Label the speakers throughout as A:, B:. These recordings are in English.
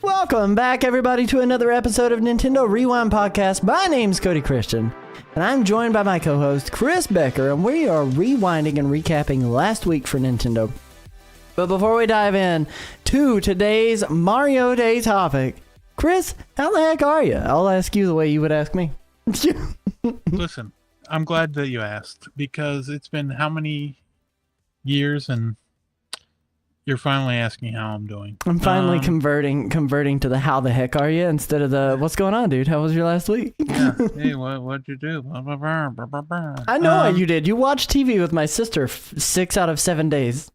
A: Welcome back, everybody, to another episode of Nintendo Rewind Podcast. My name's Cody Christian, and I'm joined by my co-host, Chris Becker, and we are rewinding and recapping last week for Nintendo. But before we dive in to today's Mario Day topic, Chris, how the heck are you? I'll ask you the way you would ask me.
B: Listen, I'm glad that you asked, because it's been how many years, and you're finally asking how I'm doing.
A: I'm finally converting to the how the heck are you instead of the what's going on, dude? How was your last week?
B: Yeah. Hey, what'd you do? Blah, blah, blah, blah, blah, blah.
A: I know what you did. You watched TV with my sister 6 out of 7 days.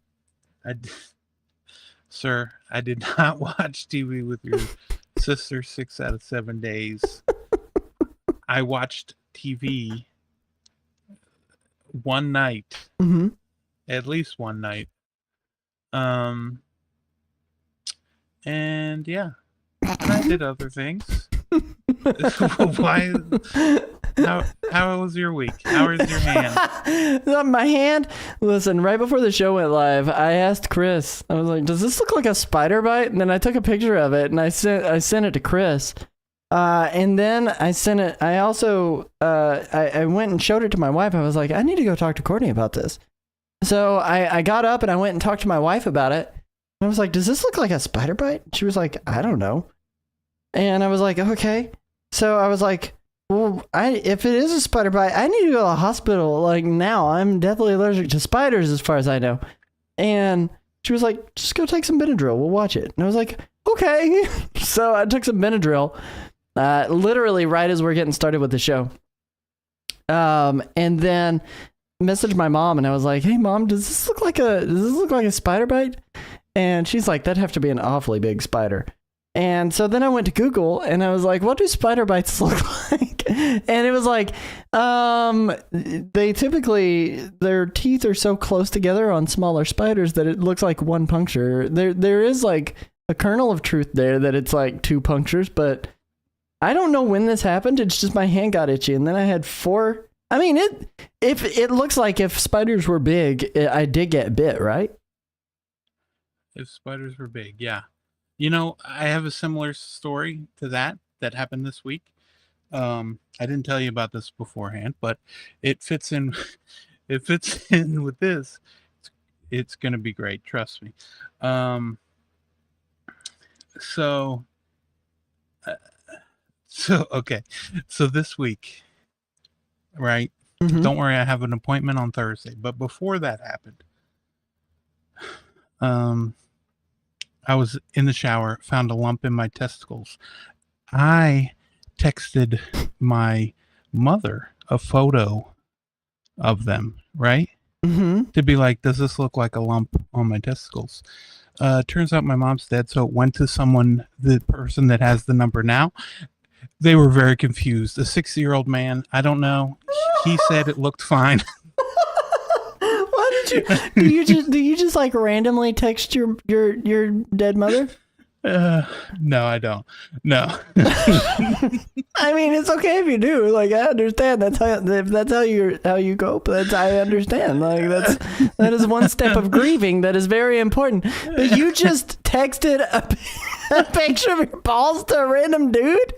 B: Sir, I did not watch TV with your sister 6 out of 7 days. I watched TV one night.
A: Mm-hmm.
B: At least one night. And yeah, and I did other things. Why? How was your week? How is your hand?
A: My hand? Listen, right before the show went live, I asked Chris, I was like, does this look like a spider bite? And then I took a picture of it and I sent it to Chris. And then I sent it, I also, I went and showed it to my wife. I was like, I need to go talk to Courtney about this. So I got up and I went and talked to my wife about it. I was like, does this look like a spider bite? She was like, I don't know. And I was like, okay. So I was like, well, if it is a spider bite, I need to go to the hospital like now. I'm deathly allergic to spiders as far as I know. And she was like, just go take some Benadryl. We'll watch it. And I was like, okay. So I took some Benadryl literally right as we're getting started with the show. And then messaged my mom and I was like, hey mom, does this look like a spider bite? And she's like, that'd have to be an awfully big spider. And so then I went to Google and I was like, what do spider bites look like? And it was like, they typically, their teeth are so close together on smaller spiders that it looks like one puncture. There is like a kernel of truth there that it's like 2 punctures, but I don't know when this happened. It's just my hand got itchy and then I had 4. I mean, it looks like if spiders were big, I did get bit, right?
B: If spiders were big, yeah. You know, I have a similar story to that happened this week. I didn't tell you about this beforehand, but it fits in. It fits in with this. It's gonna be great, trust me. So okay. So this week, right? Mm-hmm. Don't worry, I have an appointment on Thursday. But before that happened, I was in the shower, found a lump in my testicles. I texted my mother a photo of them, right? Mm-hmm. To be like, does this look like a lump on my testicles? Turns out my mom's dead, so it went to the person that has the number now. They were very confused. A 60-year-old man, I don't know. He said it looked fine.
A: Why did you? Do you just like randomly text your dead mother?
B: No, I don't. No.
A: I mean, it's okay if you do. Like, I understand. That's how you cope. I understand. Like, that is one step of grieving that is very important. But you just texted a picture of your balls to a random dude?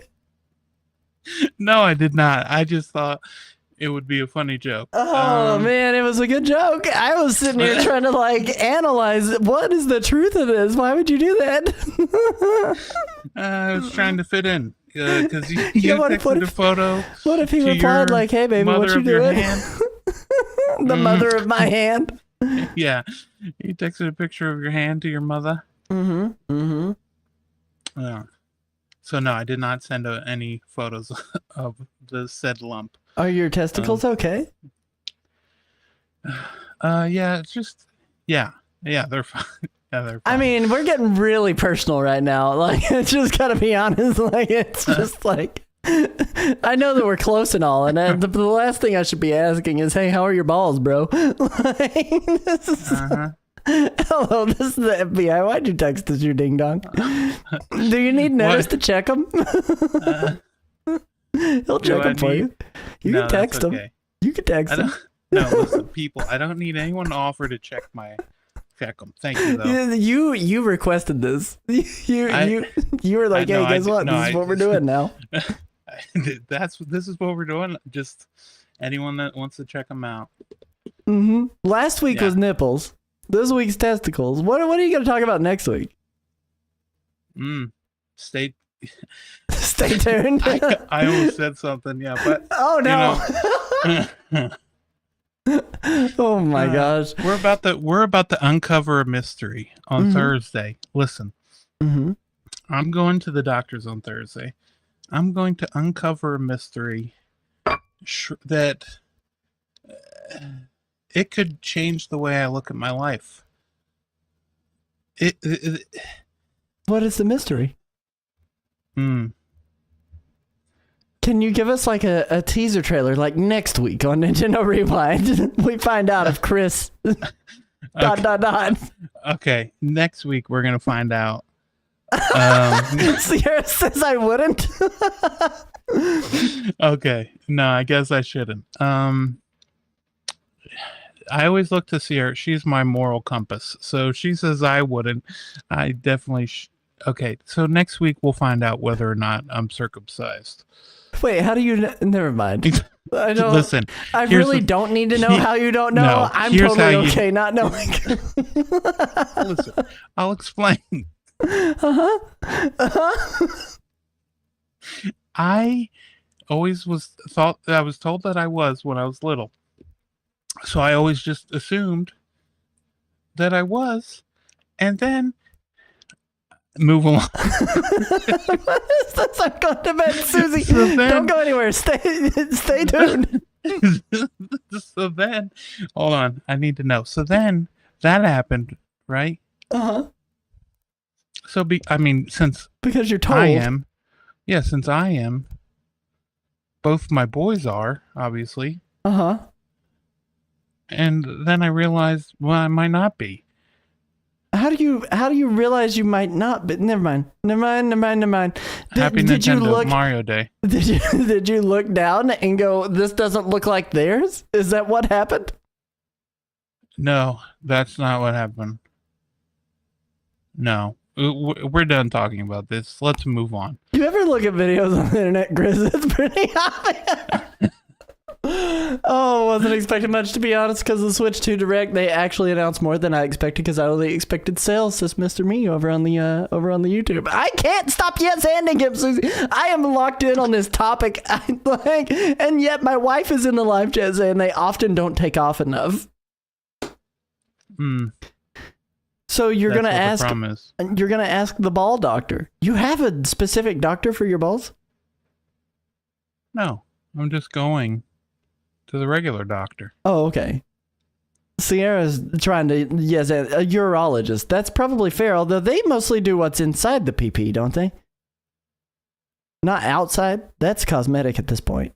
B: No, I did not. I just thought it would be a funny joke.
A: Oh, man, it was a good joke. I was sitting here trying to, like, analyze what is the truth of this. Why would you do that?
B: I was trying to fit in. Because you texted a photo.
A: What if he replied, like, hey, baby, what you doing? The mother of my hand?
B: Yeah. You texted a picture of your hand to your mother?
A: Mm-hmm. Mm-hmm.
B: Yeah. So, no, I did not send any photos of the said lump.
A: Are your testicles okay?
B: Yeah, it's just, yeah, they're fine. Yeah, they're fine.
A: I mean, we're getting really personal right now. Like, it's just gotta be honest. Like, it's just like, I know that we're close and all, and the last thing I should be asking is, hey, how are your balls, bro? Like, this is... Hello, this is the FBI. Why'd you text us, you ding dong? Do you need notice to check them? He'll check them for you. You can text him. You can text him.
B: No, listen, people, I don't need anyone to offer to check my check them. Thank you, though.
A: You requested this. You were like, hey, guess what? This is what we're doing now.
B: This is what we're doing. Just anyone that wants to check them out.
A: Mm-hmm. Last week was nipples. This week's testicles. What are you going to talk about next week?
B: Stay
A: tuned.
B: I almost said something, but
A: oh no. Oh my gosh.
B: We're about to uncover a mystery on Thursday. Listen. I'm going to the doctor's on Thursday. I'm going to uncover a mystery that it could change the way I look at my life.
A: What is the mystery? Can you give us like a teaser trailer, like next week on Nintendo Rewind? We find out if Chris... ...
B: Okay, next week we're going to find out.
A: Sierra says I wouldn't.
B: Okay, no, I guess I shouldn't. I always look to Sierra. She's my moral compass. So she says I wouldn't. I definitely... Okay, so next week we'll find out whether or not I'm circumcised.
A: Wait, how do you... Never mind. I don't...
B: Listen.
A: I really don't need to know how you don't know.
B: No,
A: I'm totally okay not knowing.
B: Listen, I'll explain. I always thought that I was told that I was when I was little. So I always just assumed that I was, and then move along.
A: What is this? I'm going to bed, Susie. So don't go anywhere. Stay tuned.
B: So then, hold on. I need to know. So then that happened, right? So since
A: because you're told.
B: I am, since I am, both my boys are obviously. And then I realized, well, I might not be.
A: How do you realize you might not? But never mind.
B: Happy Nintendo Mario Day.
A: Did you look down and go, this doesn't look like theirs? Is that what happened?
B: No, that's not what happened. No, we're done talking about this. Let's move on.
A: You ever look at videos on the internet, Chris? It's pretty obvious. Oh, wasn't expecting much, to be honest, because the Switch 2 Direct, they actually announced more than I expected, because I only expected sales, says Mr. Me over on the YouTube. I can't stop yes-handing him, Susie. I am locked in on this topic, and yet my wife is in the live chat saying they often don't take off enough. So you're gonna ask the ball doctor. You have a specific doctor for your balls?
B: No, I'm just going to the regular doctor.
A: Oh, okay. Sierra's trying to, yes, a urologist. That's probably fair, although they mostly do what's inside the PP, don't they? Not outside. That's cosmetic at this point.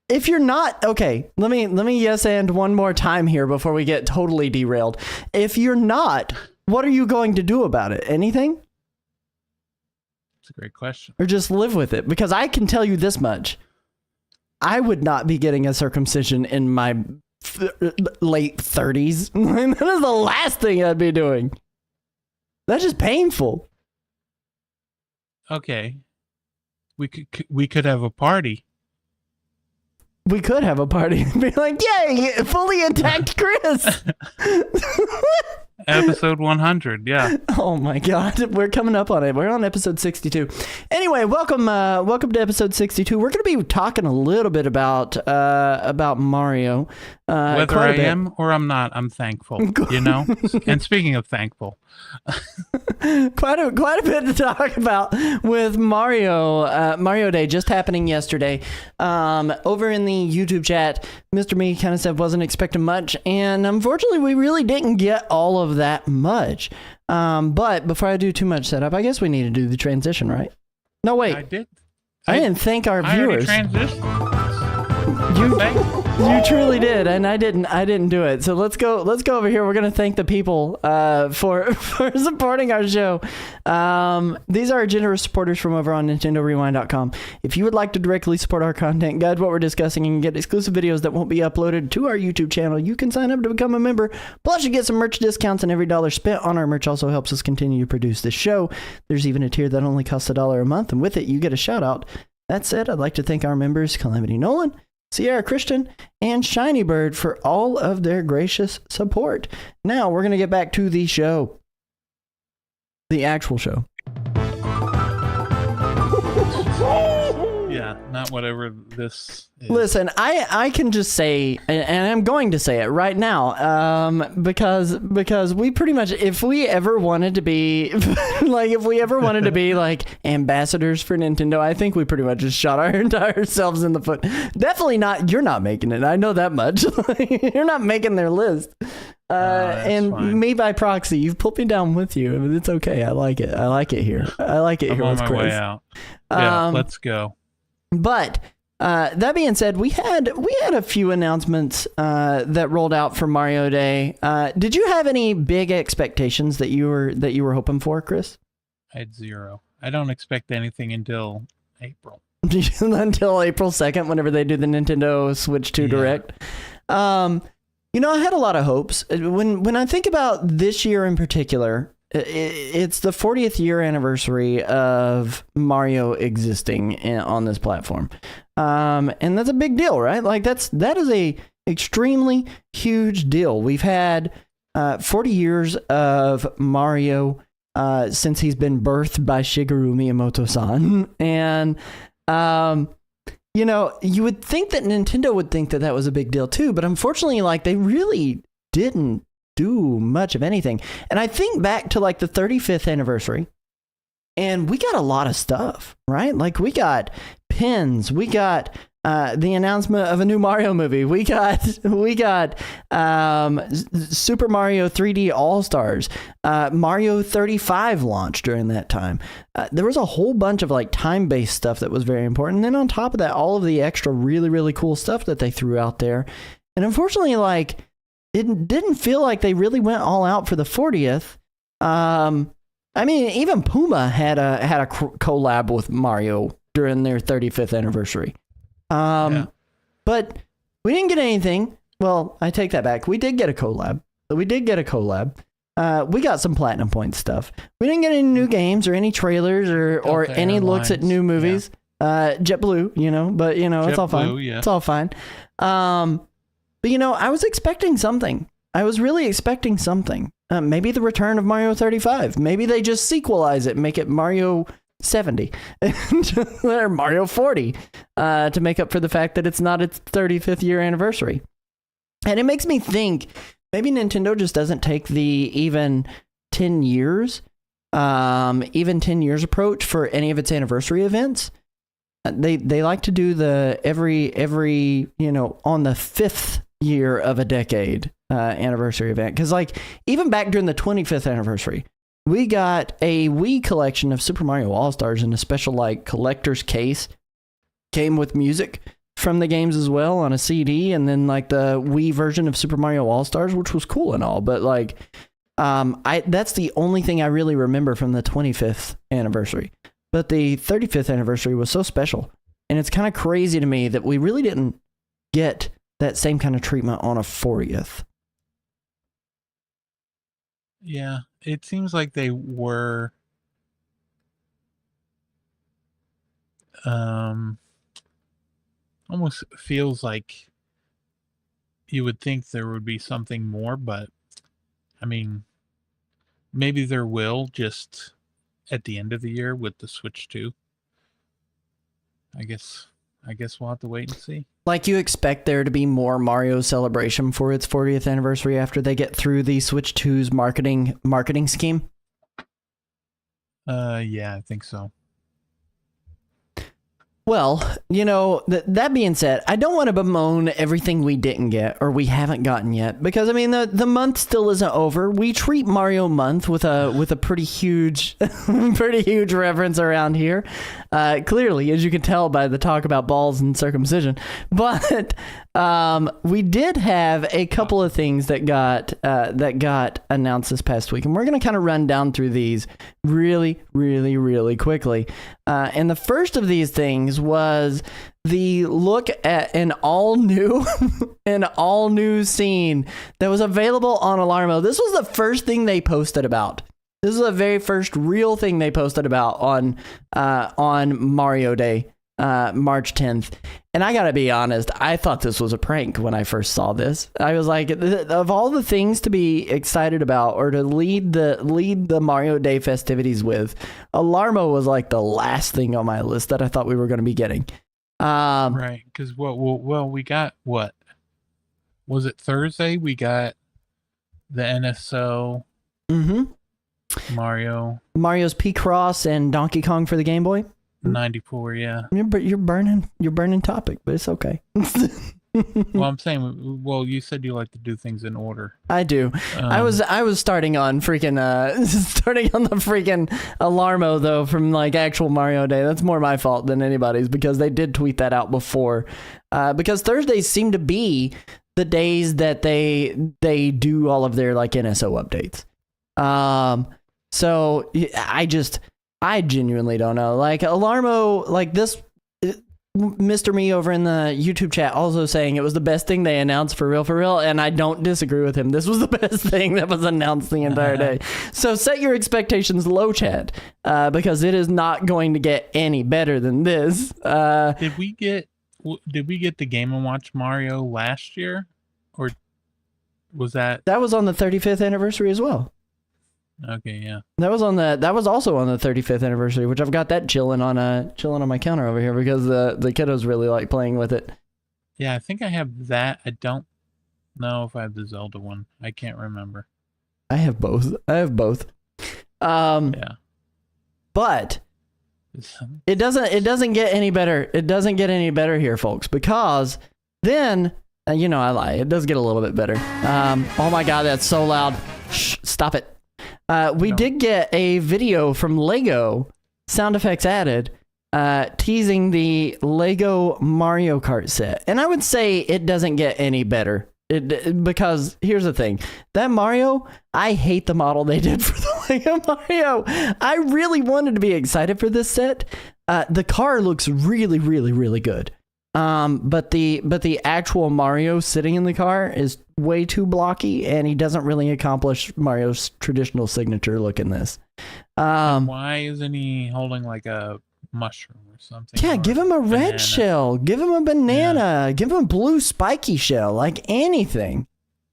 A: If you're not, okay, let me yes and one more time here before we get totally derailed. If you're not, what are you going to do about it? Anything?
B: That's a great question.
A: Or just live with it? Because I can tell you this much. I would not be getting a circumcision in my late 30s. That is the last thing I'd be doing. That's just painful.
B: Okay. We could have a party.
A: We could have a party and be like, yay, fully intact Chris.
B: Episode 100, yeah.
A: Oh my God, we're coming up on it. We're on episode 62. Anyway, welcome to episode 62. We're going to be talking a little bit about Mario.
B: Whether I am or I'm not, I'm thankful. You know. And speaking of thankful,
A: quite a bit to talk about with Mario Day just happening yesterday. Over in the YouTube chat, Mr. Me kind of said wasn't expecting much, and unfortunately, we really didn't get all of that much. But before I do too much setup, I guess we need to do the transition, right? No, wait.
B: I did.
A: I didn't thank our viewers.
B: I already transitioned.
A: You truly did, and I didn't do it. So let's go over here. We're gonna thank the people for supporting our show. These are our generous supporters from over on NintendoRewind.com. If you would like to directly support our content, guide what we're discussing, and get exclusive videos that won't be uploaded to our YouTube channel, you can sign up to become a member. Plus, you get some merch discounts, and every dollar spent on our merch also helps us continue to produce this show. There's even a tier that only costs $1 a month, and with it, you get a shout out. That said, I'd like to thank our members, Calamity Nolan, Sierra Christian, and Shiny Bird for all of their gracious support. Now, we're going to get back to the show. The actual show.
B: Yeah, not whatever this is.
A: Listen, I can just say, and I'm going to say it right now, because we pretty much, if we ever wanted to be, like ambassadors for Nintendo, I think we pretty much just shot our entire selves in the foot. Definitely not, you're not making it. I know that much. You're not making their list. And
B: fine.
A: Me by proxy, you've put me down with you. I mean, it's okay. I like it. I like it here. I like it
B: I'm
A: here
B: on
A: with
B: my
A: Chris.
B: way out. Yeah, let's go.
A: But that being said, we had a few announcements that rolled out for Mario Day. Did you have any big expectations that you were hoping for, Chris?
B: I had 0. I don't expect anything until April.
A: Until April 2nd, whenever they do the Nintendo Switch 2 Direct. I had a lot of hopes. When I think about this year in particular, it's the 40th year anniversary of Mario existing on this platform. And that's a big deal, right? Like that is a extremely huge deal. We've had 40 years of Mario since he's been birthed by Shigeru Miyamoto-san. And you would think that Nintendo would think that was a big deal too, but unfortunately, like, they really didn't do much of anything. And I think back to like the 35th anniversary, and we got a lot of stuff, right? Like, we got pins, we got the announcement of a new Mario movie, we got Super Mario 3D All-Stars, Mario 35 launched during that time. There was a whole bunch of like time-based stuff that was very important. And then on top of that, all of the extra really, really cool stuff that they threw out there. And unfortunately, like, it didn't feel like they really went all out for the 40th. I mean, even Puma had a collab with Mario during their 35th anniversary. But we didn't get anything. Well, I take that back. We did get a collab. We got some Platinum Point stuff. We didn't get any new games or any trailers or any looks at new movies. Yeah. JetBlue, but it's all fine.
B: Yeah.
A: It's all fine. But I was expecting something. I was really expecting something. Maybe the return of Mario 35. Maybe they just sequelize it and make it Mario 70 or Mario 40 to make up for the fact that it's not its 35th year anniversary. And it makes me think maybe Nintendo just doesn't take the even 10 years approach for any of its anniversary events. They like to do the every on the 5th year of a decade anniversary event. Because like even back during the 25th anniversary, we got a Wii collection of Super Mario All-Stars in a special like collector's case. Came with music from the games as well on a CD, and then like the Wii version of Super Mario All-Stars, which was cool and all, but like that's the only thing I really remember from the 25th anniversary. But the 35th anniversary was so special, and it's kind of crazy to me that we really didn't get that same kind of treatment on a 40th.
B: Yeah, it seems like they were almost feels like you would think there would be something more, but I mean, maybe there will just at the end of the year with the Switch 2. I guess we'll have to wait and see.
A: Like, you expect there to be more Mario Celebration for its 40th anniversary after they get through the Switch 2's marketing scheme?
B: Yeah, I think so.
A: Well, that being said, I don't want to bemoan everything we didn't get or we haven't gotten yet, because I mean the month still isn't over. We treat Mario month with a pretty huge reverence around here. Clearly, as you can tell by the talk about balls and circumcision. But we did have a couple of things that got announced this past week, and we're going to kind of run down through these really, really, really quickly. And the first of these things was the look at an all new scene that was available on Alarmo. This was the first thing they posted about. This is the very first real thing they posted about on Mario Day, March 10th. And I gotta be honest, I thought this was a prank when I first saw this. I was like, of all the things to be excited about or to lead the Mario Day festivities with, Alarmo was like the last thing on my list that I thought we were going to be getting.
B: Right, because we got what? Was it Thursday? We got the NSO,
A: Mario's P-Cross and Donkey Kong for the Game Boy.
B: 94, yeah.
A: You're burning topic, but it's okay.
B: Well, I'm saying, you said you like to do things in order.
A: I do. I was starting on the freaking Alarmo though, from like actual Mario Day. That's more my fault than anybody's, because they did tweet that out before. Because Thursdays seem to be the days that they do all of their like NSO updates. So I genuinely don't know. Like Alarmo, like this, Mr. Me over in the YouTube chat also saying it was the best thing they announced for real, and I don't disagree with him. This was the best thing that was announced the entire day. So set your expectations low, chat, because it is not going to get any better than this.
B: Did we get the Game & Watch Mario last year, or was that
A: was on the 35th anniversary as well?
B: Okay, yeah.
A: That was also on the 35th anniversary, which I've got that chilling on my counter over here because the kiddos really like playing with it.
B: Yeah, I think I have that. I don't know if I have the Zelda one. I can't remember.
A: I have both.
B: Yeah.
A: But it doesn't get any better. It doesn't get any better here, folks, because then I lie. It does get a little bit better. Oh my God, that's so loud. Shh, stop it. We did get a video from Lego, sound effects added, teasing the Lego Mario Kart set. And I would say it doesn't get any better. Because here's the thing. That Mario, I hate the model they did for the Lego Mario. I really wanted to be excited for this set. The car looks really, really, really good. But the actual Mario sitting in the car is way too blocky, and he doesn't really accomplish Mario's traditional signature look in this.
B: Why isn't he holding like a mushroom or something?
A: Yeah, give him a red shell, give him a banana,
B: Yeah.
A: give him a blue spiky shell, like anything.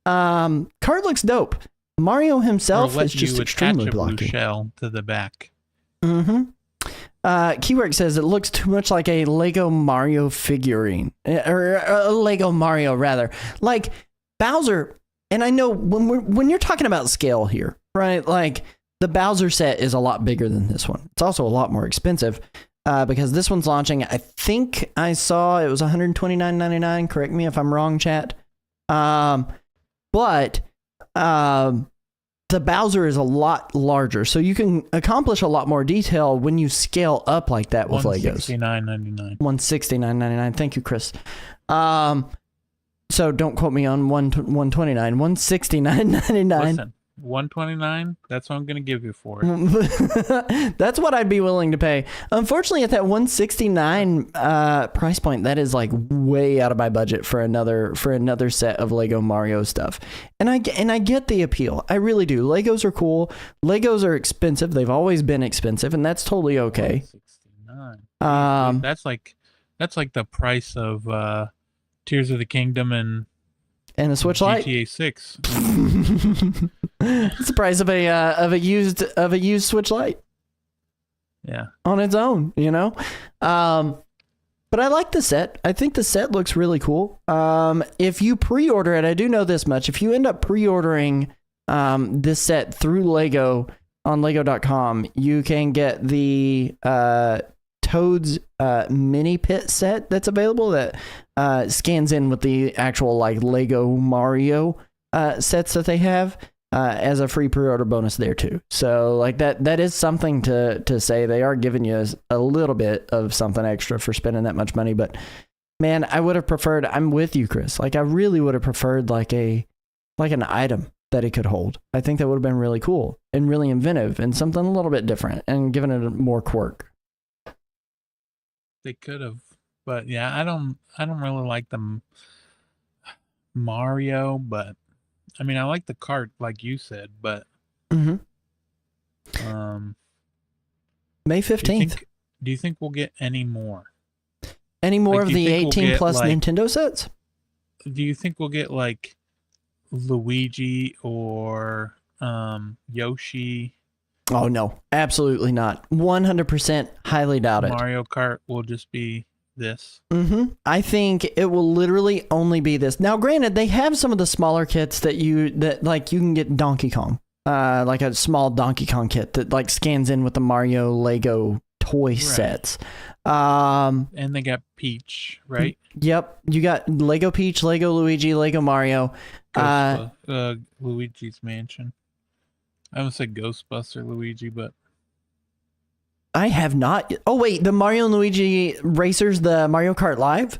A: Card looks dope. Mario himself is just extremely blocky.
B: Blue shell to the back.
A: Keywork says it looks too much like a Lego Mario figurine, or a Lego Mario rather, like Bowser. And I know when you're talking about scale here, right? Like the Bowser set is a lot bigger than this one. It's also a lot more expensive because this one's launching. I think I saw it was $129.99. Correct me if I'm wrong, chat. But the Bowser is a lot larger, so you can accomplish a lot more detail when you scale up like that with Legos.
B: $169.99.
A: $169.99. Thank you, Chris. So don't quote me on $129. $169.99.
B: Listen, $129. That's what I'm gonna give you for it.
A: That's what I'd be willing to pay. Unfortunately, at that $169 price point, that is like way out of my budget for another set of Lego Mario stuff. And I get the appeal. I really do. Legos are cool. Legos are expensive. They've always been expensive, and that's totally okay.
B: $169. That's like the price of Tears of the Kingdom and
A: the Switch Lite.
B: GTA 6.
A: It's the price of a used Switch Lite.
B: Yeah.
A: On its own, But I like the set. I think the set looks really cool. If you pre-order it, I do know this much. If you end up pre-ordering this set through Lego on Lego.com, you can get the Toad's mini pit set that's available that scans in with the actual like Lego Mario sets that they have as a free pre-order bonus there too. So like that is something to say. They are giving you a little bit of something extra for spending that much money. But man, I would have preferred. I'm with you, Chris. Like I really would have preferred like an item that it could hold. I think that would have been really cool and really inventive and something a little bit different and given it more quirk.
B: They could have, but yeah, I don't really like the Mario, but I mean, I like the cart, like you said, but
A: May
B: do
A: 15th.
B: you think we'll get any more?
A: Any more
B: Like,
A: of
B: do you
A: the
B: think we'll
A: 18
B: get,
A: plus
B: like-
A: Nintendo sets?
B: Do you think we'll get like Luigi or Yoshi?
A: Oh no, absolutely not. 100% highly doubt it.
B: Mario Kart will just be this.
A: I think it will literally only be this. Now, granted, they have some of the smaller kits that like you can get Donkey Kong, like a small Donkey Kong kit that like scans in with the Mario Lego toy sets.
B: And they got Peach, right?
A: Yep, you got Lego Peach, Lego Luigi, Lego Mario.
B: Luigi's Mansion. I would say Ghostbuster Luigi, but
A: I have not. Oh wait, the Mario and Luigi Racers, the Mario Kart Live.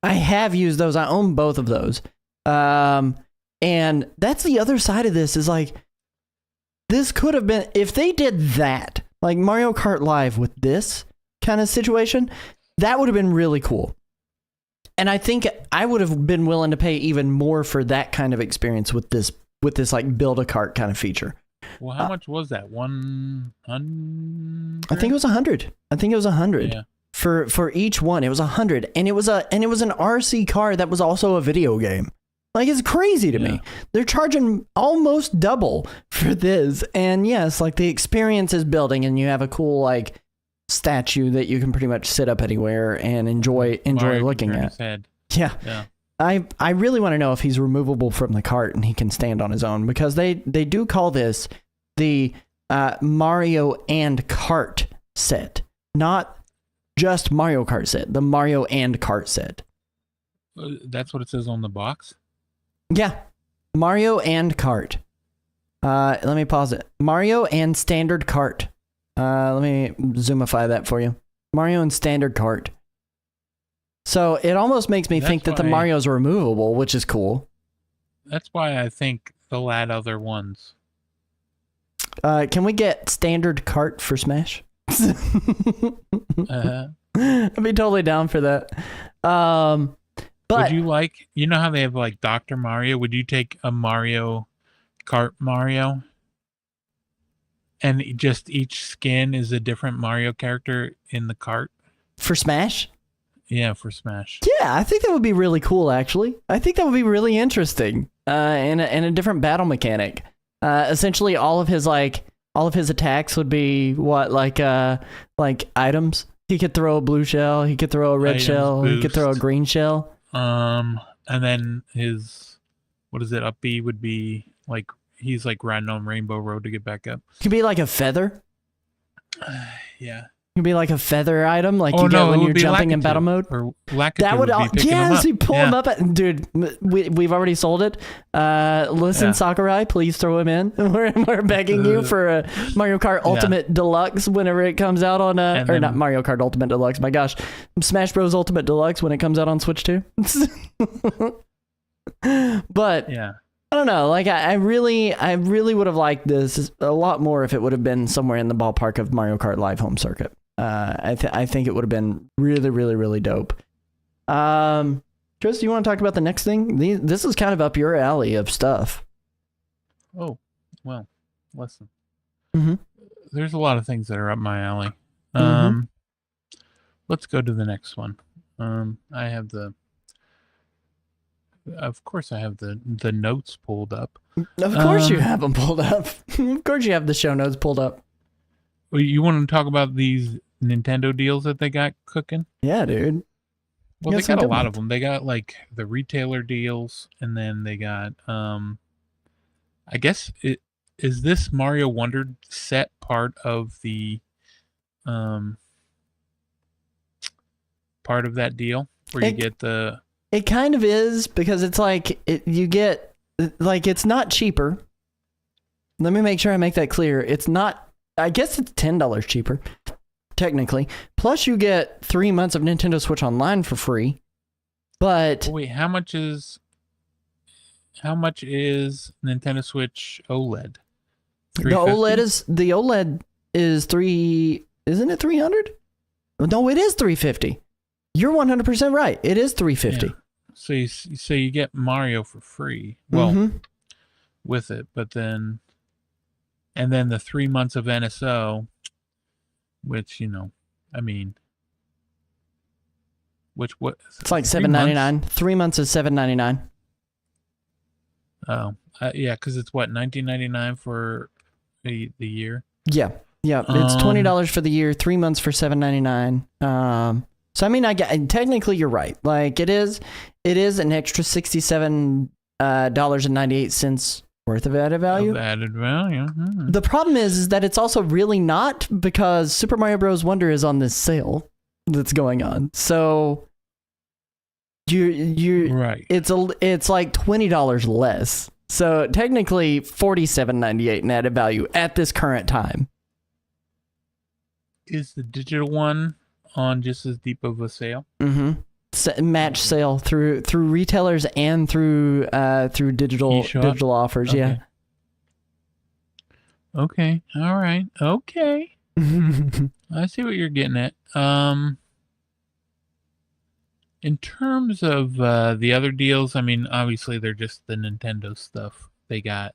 A: I have used those. I own both of those. And that's the other side of this is like, this could have been, if they did that, like Mario Kart Live with this kind of situation, that would have been really cool. And I think I would have been willing to pay even more for that kind of experience with this like build a cart kind of feature.
B: well, how much was that? 100?
A: I think it was 100.
B: Yeah.
A: For each one. It was 100, and it was an RC car that was also a video game. Like, it's crazy to me. They're charging almost double for this, and yes, like the experience is building, and you have a cool like statue that you can pretty much sit up anywhere and enjoy
B: Mario
A: looking
B: can turn
A: at.
B: his head.
A: Yeah. I really want to know if he's removable from the cart and he can stand on his own, because they do call this the Mario and Kart set, not just Mario Kart set, the Mario and Kart set.
B: That's what it says on the box.
A: Yeah, Mario and Kart. Let me pause it. Mario and Standard Kart. Let me zoomify that for you. Mario and Standard Kart. So it almost makes me think that the Marios are removable, which is cool.
B: That's why I think they'll add other ones.
A: Can we get Standard Kart for Smash? I'd be totally down for that. But
B: would you like, you know how they have like Dr. Mario? Would you take a Mario Kart Mario? And just each skin is a different Mario character in the cart?
A: For Smash?
B: Yeah, for Smash.
A: Yeah, I think that would be really cool, actually. I think that would be really interesting. And a different battle mechanic. Essentially, all of his attacks would be like items. He could throw a blue shell. He could throw a red shell.
B: Boost.
A: He could throw a green shell.
B: And then his, what is it? Up B would be like he's like riding on Rainbow Road to get back up.
A: Could be like a feather.
B: Yeah.
A: Could be like a feather item, like you get when you're jumping in battle mode.
B: Or Lakitu
A: That would all, yes, you pull him up. Dude, we've already sold it. Listen, Sakurai, please throw him in. We're begging you for a Mario Kart Ultimate Deluxe whenever it comes out on or not Mario Kart Ultimate Deluxe. My gosh, Smash Bros Ultimate Deluxe when it comes out on Switch 2. But
B: yeah.
A: I don't know. Like I really would have liked this a lot more if it would have been somewhere in the ballpark of Mario Kart Live Home Circuit. I think it would have been really, really, really dope. Chris, do you want to talk about the next thing? This is kind of up your alley of stuff.
B: Oh, well, listen.
A: Mm-hmm.
B: There's a lot of things that are up my alley. Let's go to the next one. Of course, I have the notes pulled up.
A: Of course you have them pulled up. Of course you have the show notes pulled up.
B: Well, you want to talk about these Nintendo deals that they got cooking?
A: Yeah, dude.
B: Well, they got a lot of them. They got like the retailer deals, and then they got I guess is this Mario Wonder set part of the part of that deal where you get the?
A: It kind of is, because it's like you get, like, it's not cheaper. Let me make sure I make that clear. It's not. I guess it's $10 cheaper, technically. Plus, you get 3 months of Nintendo Switch Online for free. But
B: wait, how much is Nintendo Switch OLED?
A: the OLED is three. Isn't it 300? No, it is 350. You're 100% right. It is 350.
B: Yeah. So you get Mario for free. Well, with it, but then the 3 months of NSO, which I mean, what?
A: It's like $7.99. 3 months is $7.99.
B: Oh, yeah, because it's what, $19.99 for the year.
A: Yeah. It's $20 for the year. 3 months for $7.99. So I mean, technically you're right. Like it is an extra $67.98 worth of added value. The problem is that it's also really not, because Super Mario Bros. Wonder is on this sale that's going on. So you
B: right.
A: It's like $20 less. So technically $47.98 in added value at this current time.
B: Is the digital one on just as deep of a sale?
A: Match sale through retailers and through digital offers.
B: Okay.
A: Yeah.
B: Okay. All right. Okay. I see what you're getting at. In terms of the other deals, I mean, obviously they're just the Nintendo stuff. They got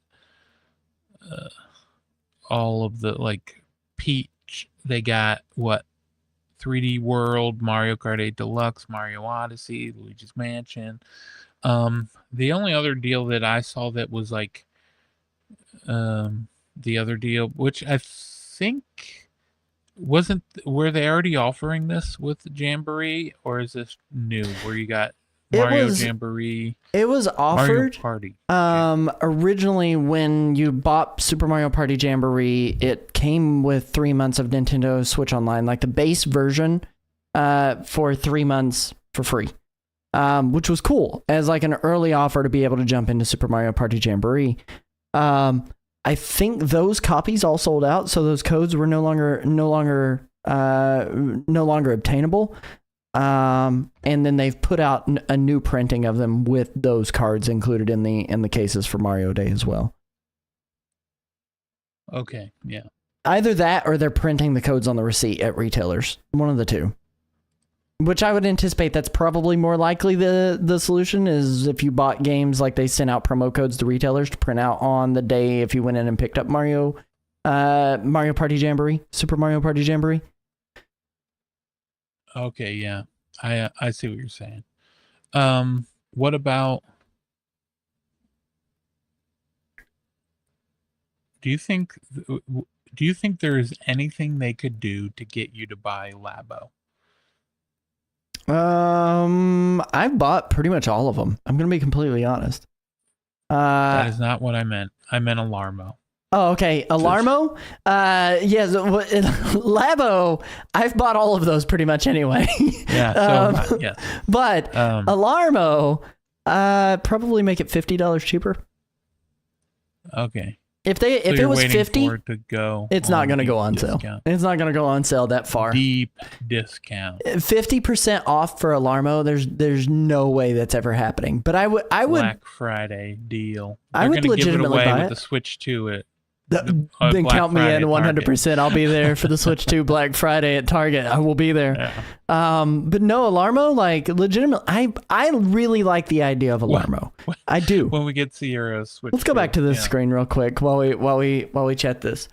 B: all of the, like, Peach. They got, 3D World, Mario Kart 8 Deluxe, Mario Odyssey, Luigi's Mansion. The only other deal that I saw that was like the other deal, which I think were they already offering this with Jamboree, or is this new where you got Mario Jamboree?
A: It was offered
B: Mario Party.
A: Originally when you bought Super Mario Party Jamboree, it came with 3 months of Nintendo Switch Online, like the base version, for 3 months for free, which was cool as like an early offer to be able to jump into Super Mario Party Jamboree. I think those copies all sold out, so those codes were no longer obtainable. And then they've put out a new printing of them with those cards included in the cases for Mario Day as well.
B: Okay, yeah.
A: Either that or they're printing the codes on the receipt at retailers. One of the two. Which I would anticipate that's probably more likely the solution, is if you bought games, like they sent out promo codes to retailers to print out on the day if you went in and picked up Mario Party Jamboree, Super Mario Party Jamboree.
B: Okay, yeah. I see what you're saying. What about, do you think there is anything they could do to get you to buy Labo?
A: I've bought pretty much all of them. I'm gonna be completely honest.
B: That is not what I meant. I meant Alarmo.
A: Oh, okay. Alarmo? Yes. Labo, I've bought all of those pretty much anyway.
B: Yeah. So, yes.
A: But Alarmo, probably make it $50 cheaper.
B: Okay.
A: If it was $50,
B: for it to go,
A: it's not going to go on sale. It's not going to go on sale that far.
B: Deep discount.
A: 50% off for Alarmo. There's no way that's ever happening. But I would
B: Black Friday deal.
A: I would legitimately buy it
B: with the Switch 2 at
A: then count me in 100%. I'll be there for the Switch 2 Black Friday at Target. I will be there.
B: Yeah.
A: But no, Alarmo, like legitimate. I really like the idea of Alarmo. I do.
B: When we get to your Switch.
A: Let's go back to this screen real quick while we chat this.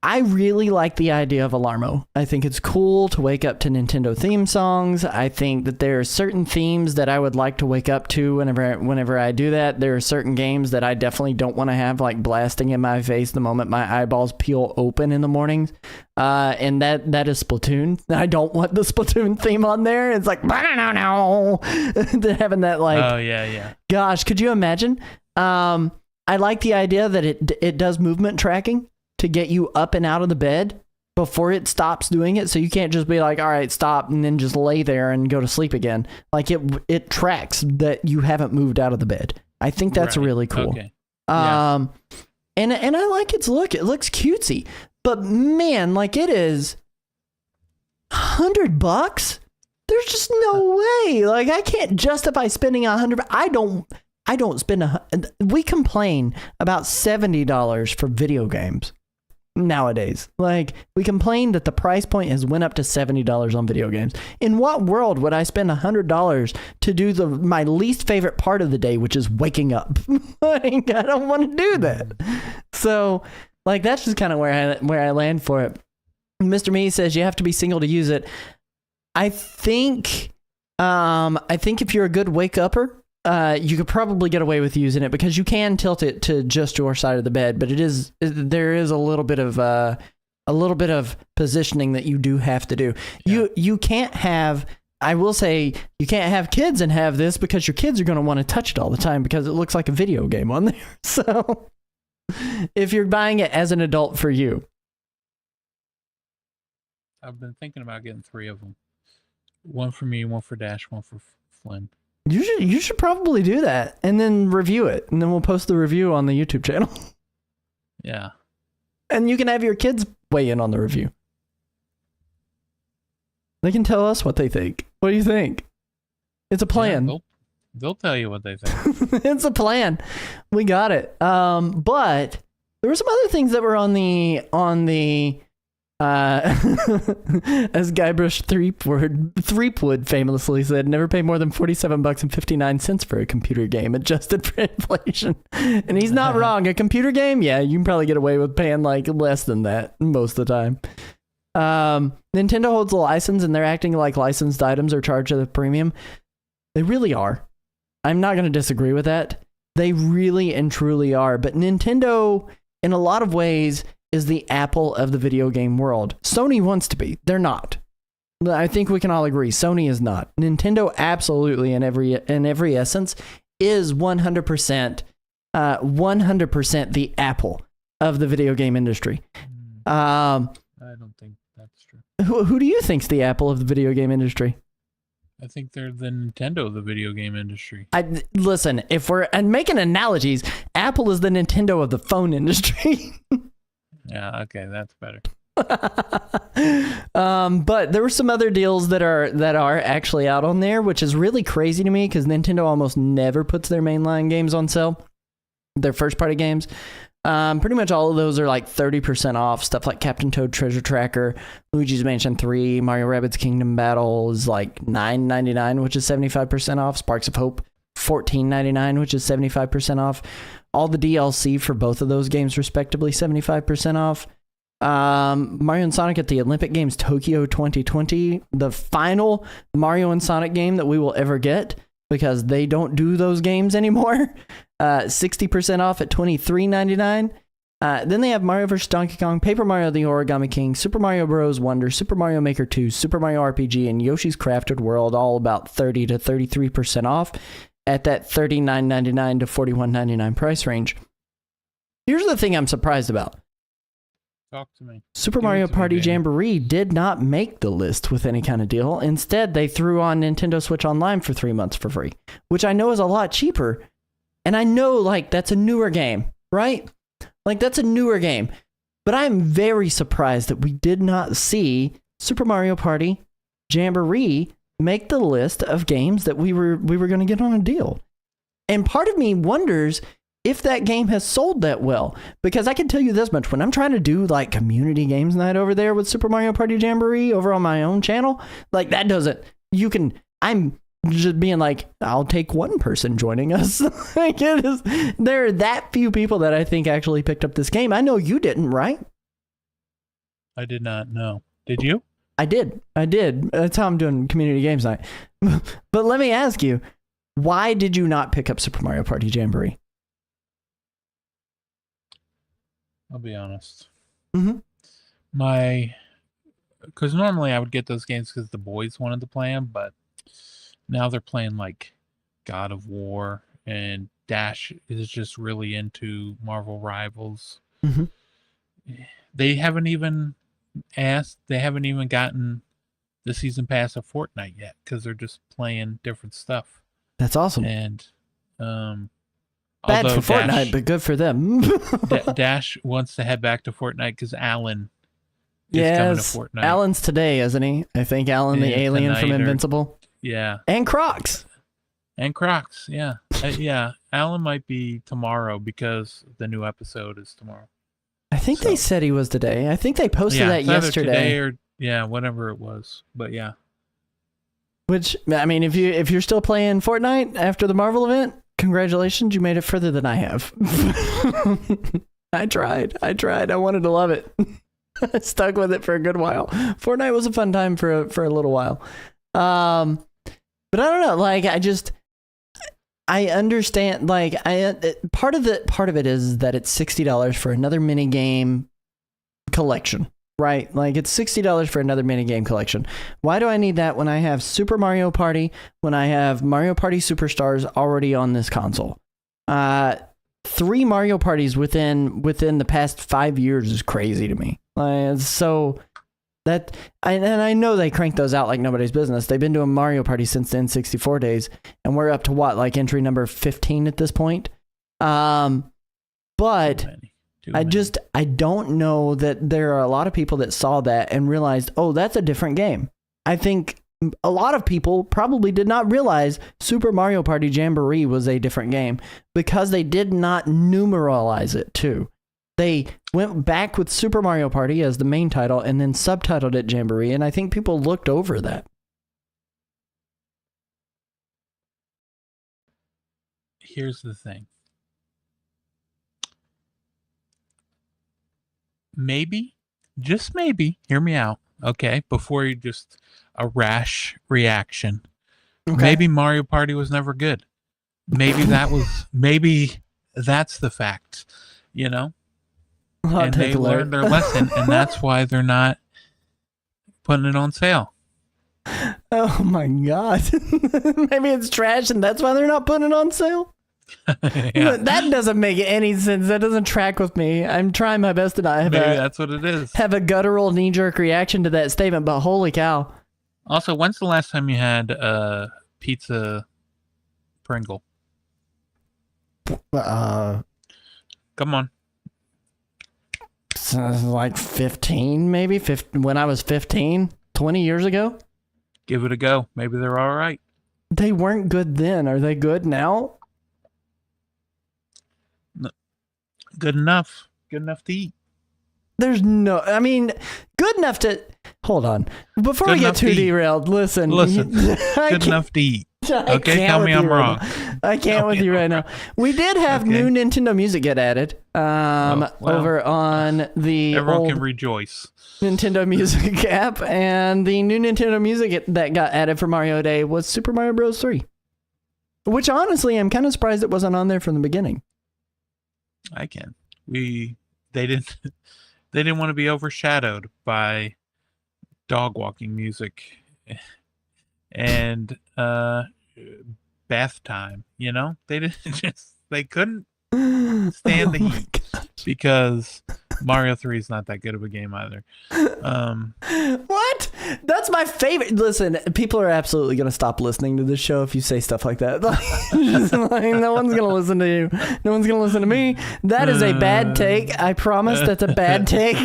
A: I really like the idea of Alarmo. I think it's cool to wake up to Nintendo theme songs. I think that there are certain themes that I would like to wake up to whenever I do that. There are certain games that I definitely don't want to have like blasting in my face the moment my eyeballs peel open in the mornings. And that is Splatoon. I don't want the Splatoon theme on there. It's like, no. Having that like,
B: oh yeah.
A: Gosh, could you imagine? I like the idea that it does movement tracking to get you up and out of the bed before it stops doing it. So you can't just be like, all right, stop, and then just lay there and go to sleep again. Like it tracks that you haven't moved out of the bed. I think that's really cool.
B: Okay. Yeah.
A: And I like its look. It looks cutesy, but man, like it is $100. There's just no way. Like I can't justify spending $100. I don't spend we complain about $70 for video games nowadays. Like we complain that the price point has went up to $70 on video games. In what world would I spend $100 to do my least favorite part of the day, which is waking up? Like I don't want to do that. So like that's just kind of where I land for it. Mr. Me says you have to be single to use it. I think if you're a good wake upper, you could probably get away with using it because you can tilt it to just your side of the bed, but there is a little bit of positioning that you do have to do. Yeah. You can't have, I will say, you can't have kids and have this because your kids are going to want to touch it all the time because it looks like a video game on there. So if you're buying it as an adult for you.
B: I've been thinking about getting 3 of them. One for me, one for Dash, one for Flynn.
A: You should probably do that and then review it, and then we'll post the review on the YouTube channel.
B: Yeah.
A: And you can have your kids weigh in on the review. They can tell us what they think. What do you think? It's a plan.
B: Yeah, they'll tell you what they think.
A: It's a plan. We got it. But there were some other things that were on the as Guybrush Threepwood famously said, never pay more than $47.59 for a computer game adjusted for inflation. And he's not wrong. A computer game, yeah, you can probably get away with paying like less than that most of the time. Nintendo holds a license and they're acting like licensed items are charged at a premium. They really are. I'm not going to disagree with that. They really and truly are. But Nintendo, in a lot of ways, is the Apple of the video game world. Sony wants to be. They're not. I think we can all agree. Sony is not. Nintendo absolutely in every essence is 100% the Apple of the video game industry.
B: I don't think that's true.
A: Who do you think's the Apple of the video game industry?
B: I think they're the Nintendo of the video game industry.
A: Listen, if we're making analogies, Apple is the Nintendo of the phone industry.
B: Yeah, okay, that's better.
A: But there were some other deals that are actually out on there, which is really crazy to me because Nintendo almost never puts their mainline games on sale, their first party games. Pretty much all of those are like 30% off. Stuff like Captain Toad Treasure Tracker, Luigi's Mansion 3, Mario Rabbids Kingdom Battle is like $9.99, which is 75% off. Sparks of Hope, $14.99, which is 75% off. All the DLC for both of those games, respectively, 75% off. Mario and Sonic at the Olympic Games Tokyo 2020, the final Mario and Sonic game that we will ever get because they don't do those games anymore. 60% off at $23.99. Then they have Mario vs. Donkey Kong, Paper Mario the Origami King, Super Mario Bros. Wonder, Super Mario Maker 2, Super Mario RPG, and Yoshi's Crafted World, all about 30 to 33% off at that $39.99 to $41.99 price range. Here's the thing I'm surprised about.
B: Talk to me.
A: Super Mario Party Jamboree did not make the list with any kind of deal. Instead, they threw on Nintendo Switch Online for 3 months for free, which I know is a lot cheaper. And I know, like, that's a newer game, right? Like, that's a newer game. But I'm very surprised that we did not see Super Mario Party Jamboree make the list of games that we were going to get on a deal. And part of me wonders if that game has sold that well. Because I can tell you this much, when I'm trying to do like community games night over there with Super Mario Party Jamboree over on my own channel, like that doesn't, I'm just being like, I'll take one person joining us. Like there are that few people that I think actually picked up this game. I know you didn't, right?
B: I did not know. Did you?
A: I did. That's how I'm doing community games night. But let me ask you, why did you not pick up Super Mario Party Jamboree?
B: I'll be honest.
A: Mm-hmm.
B: Because normally I would get those games because the boys wanted to play them, but now they're playing like God of War, and Dash is just really into Marvel Rivals.
A: Mm-hmm.
B: They haven't even asked. They haven't even gotten the season pass of Fortnite yet because they're just playing different stuff.
A: That's awesome.
B: And
A: Bad for
B: although
A: Fortnite, but good for them.
B: Dash wants to head back to Fortnite because Alan is coming to Fortnite.
A: Alan's today, isn't he? I think Alan the alien from Invincible.
B: Yeah.
A: And Crocs.
B: Yeah. Yeah. Alan might be tomorrow because the new episode is tomorrow.
A: I think they said he was today. I think they posted that yesterday.
B: Today or whatever it was. But yeah.
A: Which, I mean, if you're still playing Fortnite after the Marvel event, congratulations, you made it further than I have. I tried. I wanted to love it. I stuck with it for a good while. Fortnite was a fun time for a little while. But I don't know, like, I understand, like, part of it is that it's $60 for another mini game collection, right? Like, it's $60 for another mini game collection. Why do I need that when I have Super Mario Party, when I have Mario Party Superstars already on this console? 3 Mario Parties within the past 5 years is crazy to me. So that, and I know they crank those out like nobody's business. They've been doing Mario Party since the N64 days, and we're up to what, like entry number 15 at this point. But I don't know that there are a lot of people that saw that and realized, oh, that's a different game. I think a lot of people probably did not realize Super Mario Party Jamboree was a different game because they did not numeralize it too. They went back with Super Mario Party as the main title and then subtitled it Jamboree, and I think people looked over that.
B: Here's the thing. Maybe, just maybe, hear me out, okay? Before you just a rash reaction. Okay. Maybe Mario Party was never good. Maybe that's the fact, you know? And they learned their lesson, and that's why they're not putting it on sale.
A: Oh my God. Maybe it's trash and that's why they're not putting it on sale? Yeah. That doesn't make any sense. That doesn't track with me. I'm trying my best to not have
B: that's what it is.
A: Have a guttural knee-jerk reaction to that statement, but holy cow.
B: Also, when's the last time you had pizza Pringle?
A: Come
B: on.
A: Like 15, maybe? When I was 15, 20 years ago?
B: Give it a go. Maybe they're all right.
A: They weren't good then. Are they good now?
B: No. Good enough. Good enough to eat.
A: There's no... I mean, good enough to... Hold on. Before we get too derailed, listen.
B: Good enough to eat. Okay, tell me I'm wrong.
A: I can't with you right now. We did have new Nintendo Music get added over on the
B: everyone can rejoice.
A: Nintendo Music app, and the new Nintendo Music that got added for Mario Day was Super Mario Bros. 3. Which, honestly, I'm kind of surprised it wasn't on there from the beginning.
B: They didn't want to be overshadowed by dog walking music and bath time, you know? They couldn't stand the heat because Mario 3 is not that good of a game either.
A: What? That's my favorite. Listen, people are absolutely going to stop listening to this show if you say stuff like that. No one's going to listen to you. No one's going to listen to me. That is a bad take. I promise that's a bad take.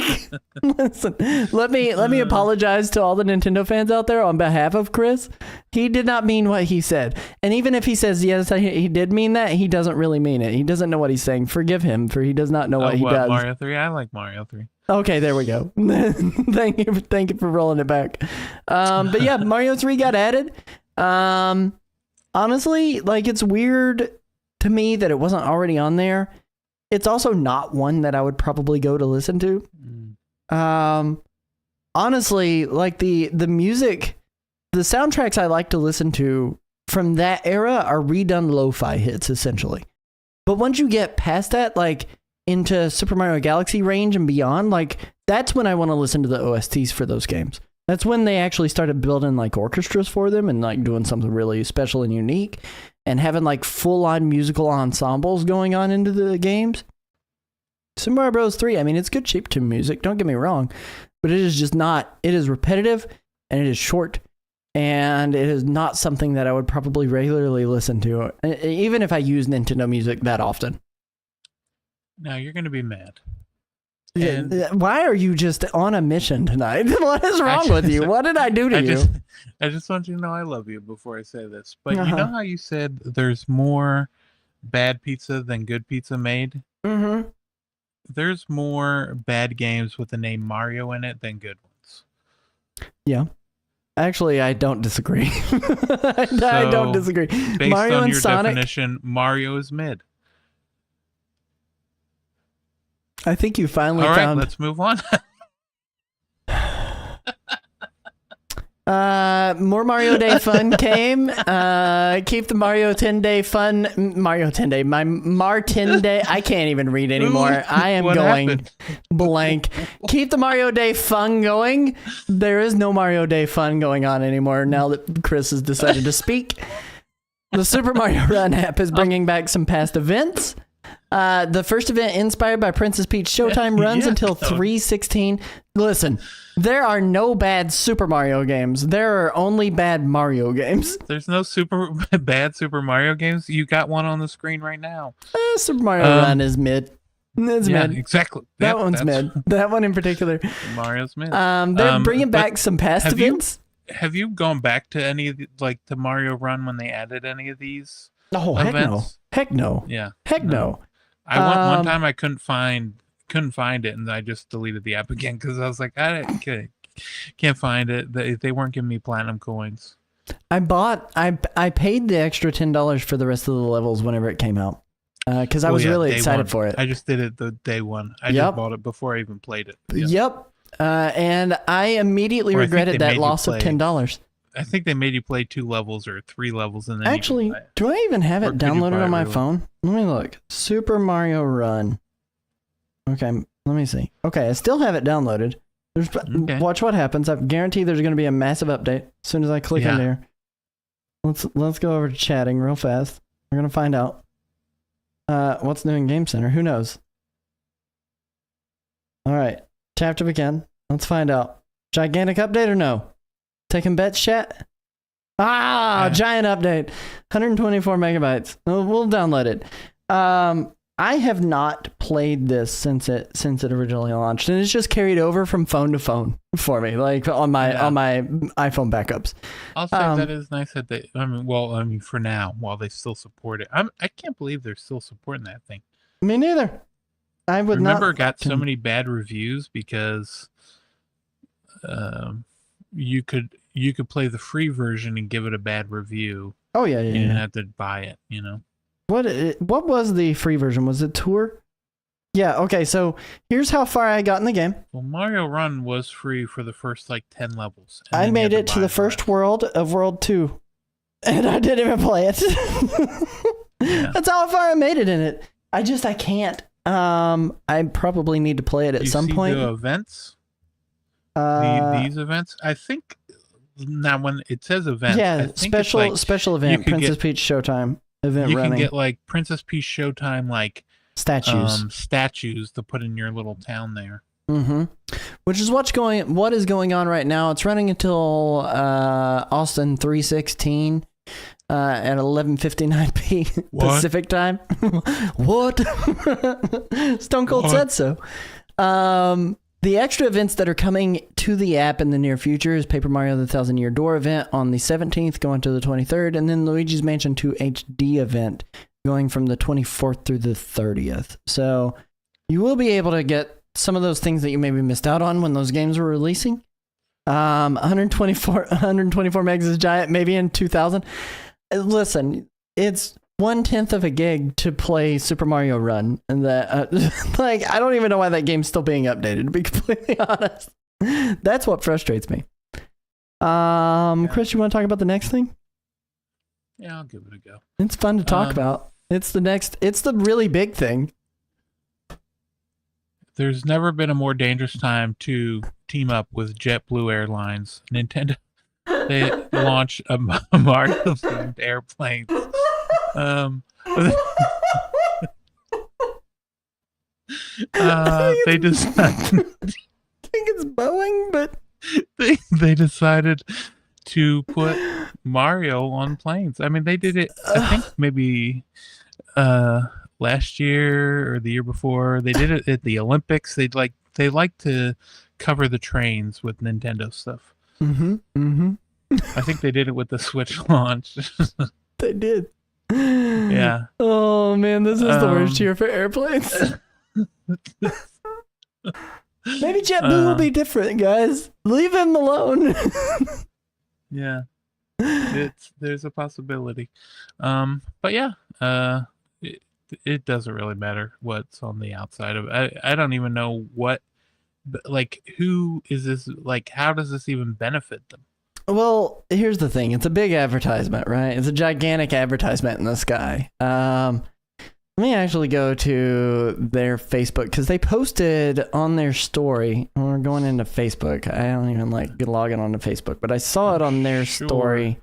A: Listen, let me apologize to all the Nintendo fans out there on behalf of Chris. He did not mean what he said. And even if he says, yes, he did mean that, he doesn't really mean it. He doesn't know what he's saying. Forgive him, for he does not know what he does.
B: Mario 3? I like Mario 3.
A: Okay, there we go. Thank you for rolling it back. But yeah, Mario 3 got added. Honestly, like, it's weird to me that it wasn't already on there. It's also not one that I would probably go to listen to. Honestly, like the music, the soundtracks I like to listen to from that era are redone lo-fi hits, essentially. But once you get past that, like into Super Mario Galaxy range and beyond, like that's when I want to listen to the OSTs for those games. That's when they actually started building like orchestras for them and like doing something really special and unique and having like full-on musical ensembles going on into the games. Super Mario Bros. 3, I mean, it's good chiptune music, don't get me wrong. but it is just not. It is repetitive and it is short, and it is not something that I would probably regularly listen to, even if I use Nintendo Music that often.
B: Now you're going to be mad.
A: Why are you just on a mission tonight? What is wrong with you? What did I do to you?
B: I just want you to know I love you before I say this. But you know how you said there's more bad pizza than good pizza made?
A: Mm-hmm.
B: There's more bad games with the name Mario in it than good ones.
A: Yeah. Actually, I don't disagree. I don't disagree.
B: Based
A: Mario
B: on
A: and
B: your
A: Sonic,
B: definition, Mario is mid.
A: I think you finally
B: All right,
A: found...
B: let's move on.
A: More Mario Day fun came. Keep the Mario 10 Day fun. Mario 10 Day. My MAR10 Day. I can't even read anymore. I am going blank. Keep the Mario Day fun going. There is no Mario Day fun going on anymore now that Chris has decided to speak. The Super Mario Run app is bringing back some past events. The first event, inspired by Princess Peach Showtime, runs until 3/16. Listen, there are no bad Super Mario games. There are only bad Mario games.
B: There's no bad Super Mario games. You got one on the screen right now.
A: Super Mario Run is mid. It's mid.
B: Exactly.
A: That one's mid. That one in particular.
B: Mario's mid.
A: They're bringing back some past events.
B: Have you gone back to any of the Mario Run when they added any of these?
A: Oh, heck no. Heck no.
B: Yeah.
A: Heck no.
B: I went one time. I couldn't find it, and I just deleted the app again because I was like, I can't find it. They weren't giving me platinum coins.
A: I paid the extra $10 for the rest of the levels whenever it came out because I was really excited for it.
B: I just did it the day one. I just bought it before I even played it.
A: Yep. And I immediately regretted that loss of $10.
B: I think they made you play 2 levels or 3 levels, and then
A: actually, do I even have it downloaded on my phone? Let me look. Super Mario Run. Okay, let me see. Okay, I still have it downloaded. Watch what happens. I guarantee there's going to be a massive update as soon as I click in there. Let's go over to chatting real fast. We're going to find out what's new in Game Center. Who knows? All right, tap to begin. Let's find out. Gigantic update or no? Taking bets, chat? Giant update. 124 megabytes. We'll download it. I have not played this since it originally launched, and it's just carried over from phone to phone for me, like on my iPhone backups.
B: I'll say that is nice that they. For now, while they still support it, I can't believe they're still supporting that thing.
A: Me neither. I would
B: remember it got so many bad reviews because you could play the free version and give it a bad review.
A: Oh yeah.
B: You didn't have to buy it, you know.
A: What was the free version? Was it Tour? Yeah, okay, so here's how far I got in the game.
B: Well, Mario Run was free for the first 10 levels.
A: I made it to the first world of World 2. And I didn't even play it. That's how far I made it in it. I can't. I probably need to play it at some point.
B: The events? These events? I think now when it says events, I think
A: special event, Princess Peach Showtime event running.
B: You can get Princess Peach Showtime statues to put in your little town there.
A: Mm-hmm. Which is what is going on right now. It's running until Austin 3/16 at 11:59 p. Pacific time. What? Stone Cold said so. The extra events that are coming to the app in the near future is Paper Mario the 1,000-Year Door event on the 17th going to the 23rd, and then Luigi's Mansion 2 HD event going from the 24th through the 30th. So you will be able to get some of those things that you maybe missed out on when those games were releasing. 124 megs is giant, maybe in 2000. Listen, it's 1/10 of a gig to play Super Mario Run, and that I don't even know why that game's still being updated, to be completely honest. That's what frustrates me. Chris, you want to talk about the next thing?
B: Yeah, I'll give it a go.
A: It's fun to talk about. It's the really big thing.
B: There's never been a more dangerous time to team up with JetBlue Airlines. Nintendo, they launched a Mario-themed airplane. They designed
A: think it's Boeing, but
B: they decided to put Mario on planes. I mean, they did it. I think maybe last year or the year before. They did it at the Olympics. They like to cover the trains with Nintendo stuff. I think they did it with the Switch launch.
A: They did.
B: Yeah.
A: Oh man, this is the worst year for airplanes. Maybe JetBlue will be different, guys. Leave him alone.
B: Yeah. There's a possibility. But yeah, it doesn't really matter what's on the outside of it. I don't even know what, like, who is this, like, how does this even benefit them?
A: Well, here's the thing. It's a big advertisement, right? It's a gigantic advertisement in the sky. Let me actually go to their Facebook because they posted on their story. We're going into Facebook. I don't even like logging onto Facebook, but I saw it on their story.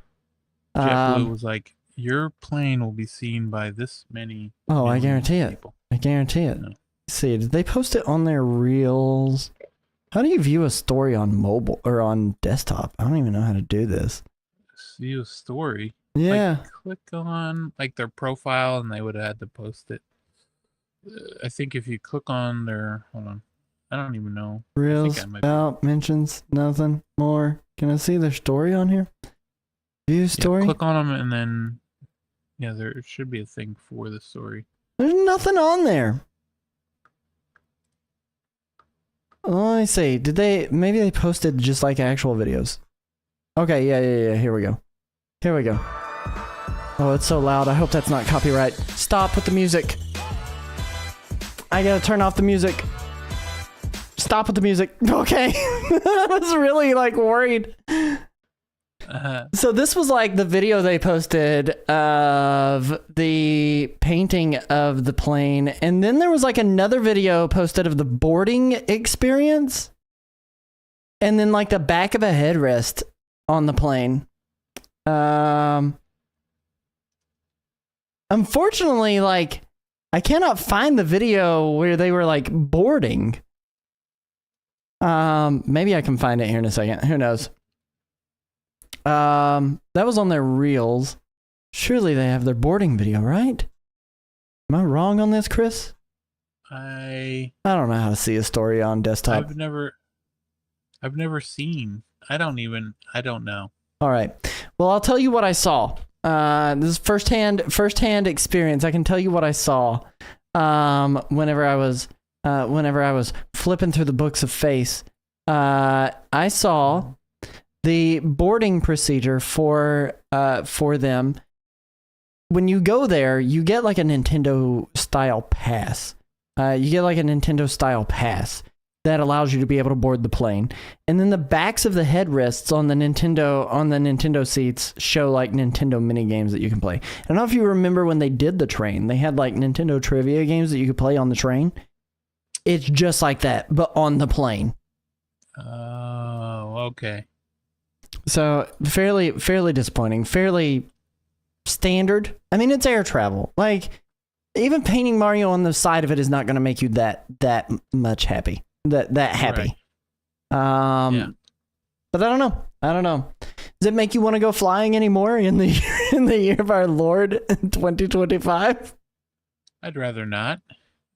B: JetBlue was like, your plane will be seen by this many.
A: Oh, I guarantee
B: people.
A: it. I guarantee it.
B: No.
A: Let's see, did they post it on their reels? How do you view a story on mobile or on desktop? I don't even know how to do this.
B: See a story.
A: Yeah.
B: Like, click on like their profile and they would have had to post it. I think if you click on their, hold on, I don't even know.
A: Reels, about, mentions, nothing more. Can I see their story on here? View story?
B: Yeah, click on them and then, yeah, there should be a thing for the story.
A: There's nothing on there. Let me see. Maybe they posted just like actual videos. Okay, yeah. Here we go. Oh, it's so loud. I hope that's not copyright. Stop with the music. I gotta turn off the music. Stop with the music. Okay. I was really like worried. So this was like the video they posted of the painting of the plane. And then there was like another video posted of the boarding experience. And then like the back of a headrest on the plane. Unfortunately, like, I cannot find the video where they were like boarding. Maybe I can find it here in a second. Who knows? That was on their reels. Surely they have their boarding video, right? Am I wrong on this, Chris? I don't know how to see a story on desktop.
B: I've never seen. I don't know.
A: All right. Well, I'll tell you what I saw. This is firsthand experience. I can tell you what I saw. Whenever I was flipping through the books of face, I saw the boarding procedure for them. When you go there, you get like a Nintendo style pass. That allows you to be able to board the plane. And then the backs of the headrests on the Nintendo seats show like Nintendo mini games that you can play. I don't know if you remember when they did the train. They had like Nintendo trivia games that you could play on the train. It's just like that, but on the plane.
B: Oh, okay.
A: So fairly disappointing, fairly standard. I mean, it's air travel. Like, even painting Mario on the side of it is not going to make you that much happy. That happy. Right.
B: Yeah.
A: But I don't know. Does it make you want to go flying anymore in the year of our Lord 2025?
B: I'd rather not,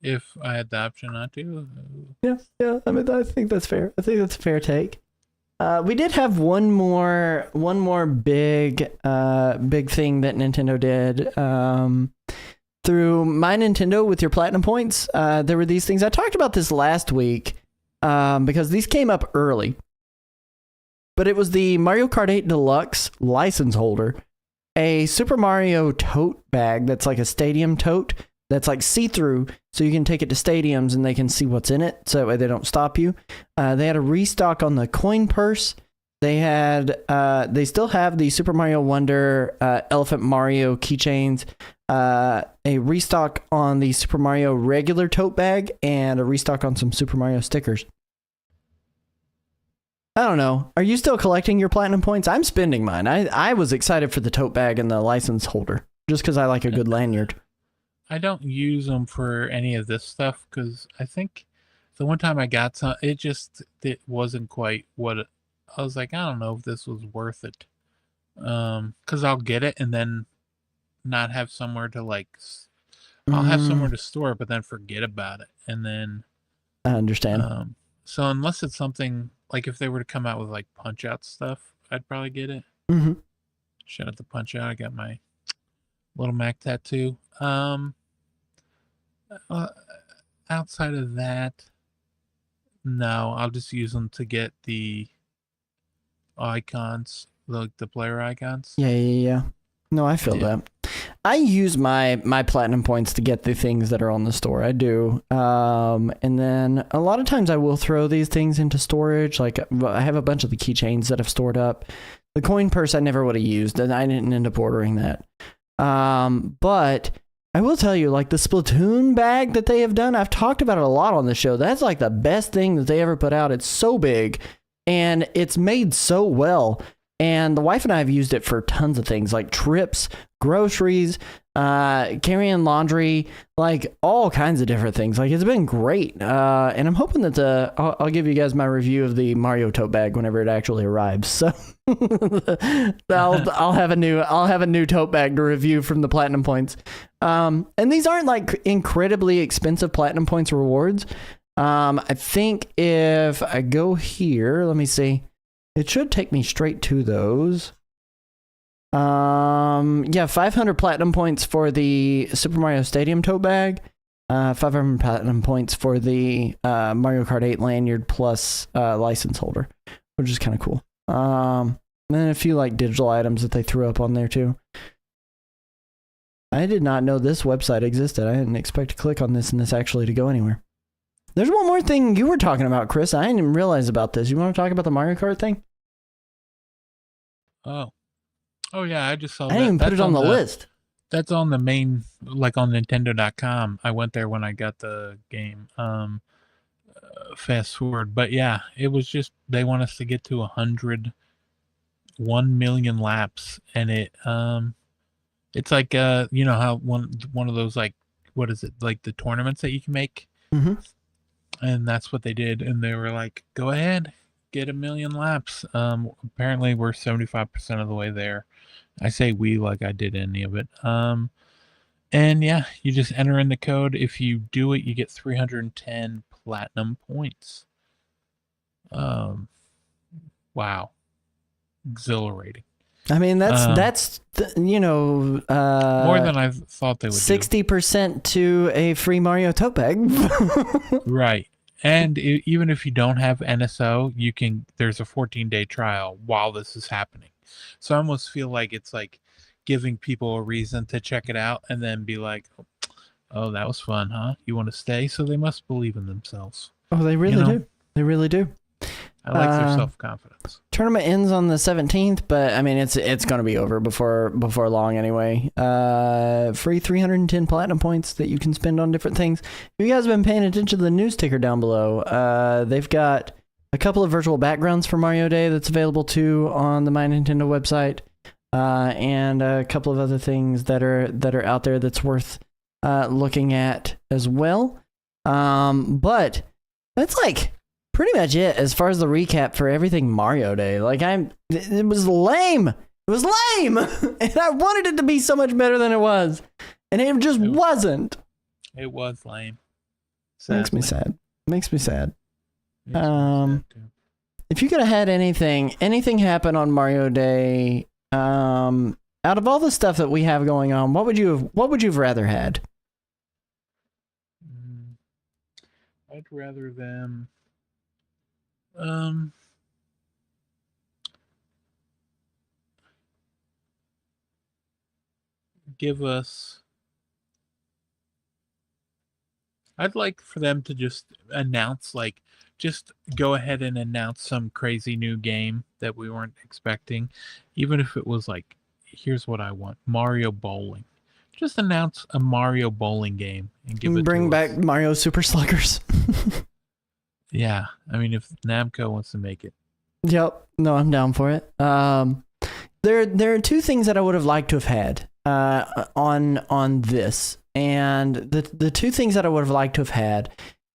B: if I had the option not to.
A: Yeah. I mean, I think that's fair. I think that's a fair take. We did have one more big thing that Nintendo did. Through My Nintendo with your Platinum points, there were these things. I talked about this last week because these came up early. But it was the Mario Kart 8 Deluxe license holder, a Super Mario tote bag that's like a stadium tote that's like see-through, so you can take it to stadiums and they can see what's in it, so that way they don't stop you. They had a restock on the coin purse. They still have the Super Mario Wonder Elephant Mario keychains, a restock on the Super Mario regular tote bag, and a restock on some Super Mario stickers. I don't know. Are you still collecting your platinum points? I'm spending mine. I was excited for the tote bag and the license holder, just because I like a good lanyard.
B: I don't use them for any of this stuff because I think the one time I got some, it wasn't quite what I was like. I don't know if this was worth it. Because I'll get it and then not have somewhere to I'll have somewhere to store it, but then forget about it, and then
A: I understand.
B: So unless it's something like if they were to come out with like Punch Out stuff, I'd probably get it.
A: Mm-hmm.
B: Shout out to Punch Out. I got my little Mac tattoo. Outside of that, no, I'll just use them to get the icons, the player icons.
A: Yeah. No, I feel that. I use my platinum points to get the things that are on the store. I do. And then a lot of times I will throw these things into storage. Like I have a bunch of the keychains that I've stored up. The coin purse I never would have used, and I didn't end up ordering that. But I will tell you, like the Splatoon bag that they have done, I've talked about it a lot on the show. That's like the best thing that they ever put out. It's so big and it's made so well. And the wife and I have used it for tons of things like trips, groceries, carrying laundry, like all kinds of different things. Like it's been great. And I'm hoping that I'll give you guys my review of the Mario tote bag whenever it actually arrives. So I'll have a new tote bag to review from the platinum points. And these aren't like incredibly expensive platinum points rewards. I think if I go here, let me see. It should take me straight to those. Yeah, 500 platinum points for the Super Mario Stadium tote bag. 500 platinum points for the Mario Kart 8 lanyard plus license holder, which is kind of cool. And then a few like digital items that they threw up on there too. I did not know this website existed. I didn't expect to click on this and this actually to go anywhere. There's one more thing you were talking about, Chris. I didn't even realize about this. You want to talk about the Mario Kart thing?
B: Oh yeah, I just saw
A: I didn't even put it on the list.
B: That's on the main, like on Nintendo.com. I went there when I got the game. Fast forward, but yeah, it was just they want us to get to 1 million laps, and it's like you know how one of those like what is it like the tournaments that you can make.
A: Mm-hmm.
B: And that's what they did. And they were like, go ahead, get 1 million laps. Apparently we're 75% of the way there. I say we like I did any of it. And yeah, you just enter in the code. If you do it, you get 310 platinum points. Wow. Exhilarating.
A: I mean, that's you know
B: more than I thought they would.
A: 60% to a free Mario tote bag.
B: Right. And even if you don't have NSO, there's a 14-day trial while this is happening. So I almost feel like it's like giving people a reason to check it out and then be like, oh, that was fun, huh? You want to stay? So they must believe in themselves.
A: Oh, they really do. They really do.
B: I like their self-confidence. Tournament
A: ends on the 17th, but I mean, it's going to be over before long anyway. Free 310 platinum points that you can spend on different things. If you guys have been paying attention to the news ticker down below, they've got a couple of virtual backgrounds for Mario Day that's available too on the My Nintendo website, and a couple of other things that are out there that's worth looking at as well. But that's like pretty much it as far as the recap for everything Mario Day. Like it was lame. It was lame, and I wanted it to be so much better than it was, and it just wasn't.
B: It was lame.
A: Makes me sad. If you could have had anything happen on Mario Day, out of all the stuff that we have going on, what would you have rather had?
B: I'd rather them give us. I'd like for them to just announce, just go ahead and announce some crazy new game that we weren't expecting, even if it was like, here's what I want: Mario Bowling. Just announce a Mario Bowling game and give it.
A: Bring back Mario Super Sluggers.
B: Yeah, I mean, if Namco wants to make it.
A: Yep. No, I'm down for it. There are two things that I would have liked to have had on this, and the two things that I would have liked to have had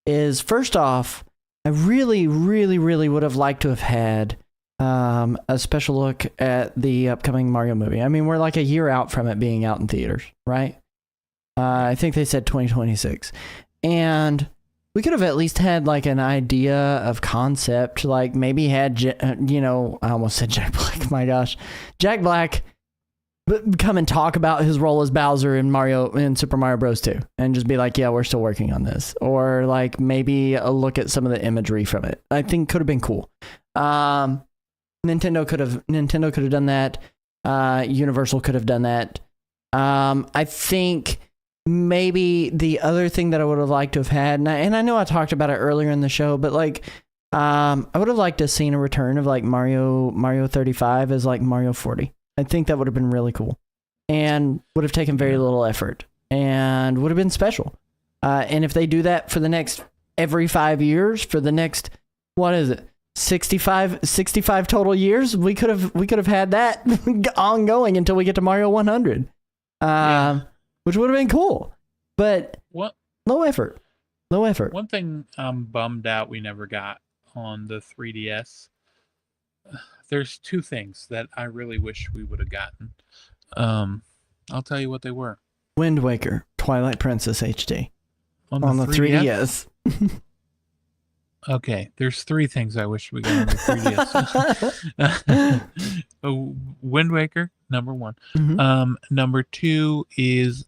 A: is first off, I really, really, really would have liked to have had a special look at the upcoming Mario movie. I mean, we're like a year out from it being out in theaters, right? I think they said 2026. And we could have at least had like an idea of concept, like maybe had, I almost said Jack Black, my gosh. Jack Black come and talk about his role as Bowser in Super Mario Bros. 2 and just be like, yeah, we're still working on this. Or like maybe a look at some of the imagery from it. I think could have been cool. Nintendo could have done that. Universal could have done that. I think maybe the other thing that I would have liked to have had, and I know I talked about it earlier in the show, but like, I would have liked to have seen a return of like Mario 35 as like Mario 40. I think that would have been really cool and would have taken very little effort and would have been special. And if they do that for the next every 5 years, for the next, what is it? 65 total years, we could have had that ongoing until we get to Mario 100, which would have been cool. But low effort.
B: One thing I'm bummed out we never got on the 3DS. There's two things that I really wish we would have gotten. I'll tell you what they were.
A: Wind Waker, Twilight Princess HD
B: on
A: the 3DS.
B: Okay, there's three things I wish we got on the 3DS. Wind Waker, number one.
A: Mm-hmm.
B: Number two is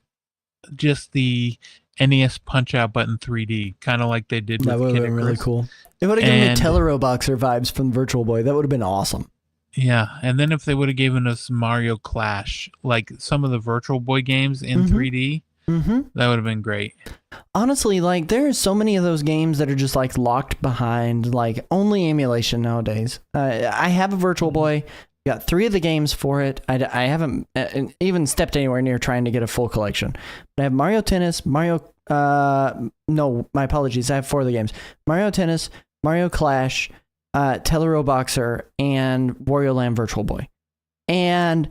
B: just the NES Punch-Out button 3D, kind of like they did with
A: That would have been really cool. It would have given me Teleroboxer vibes from Virtual Boy. That would have been awesome.
B: Yeah, and then if they would have given us Mario Clash, like some of the Virtual Boy games in 3D, that would have been great.
A: Honestly, like there are so many of those games that are just like locked behind like only emulation nowadays. I have a Virtual Boy. Got 3 of the games for it. I haven't even stepped anywhere near trying to get a full collection. But I have Mario Tennis, no, my apologies. I have 4 of the games. Mario Tennis, Mario Clash, Teleroboxer, and Wario Land Virtual Boy. And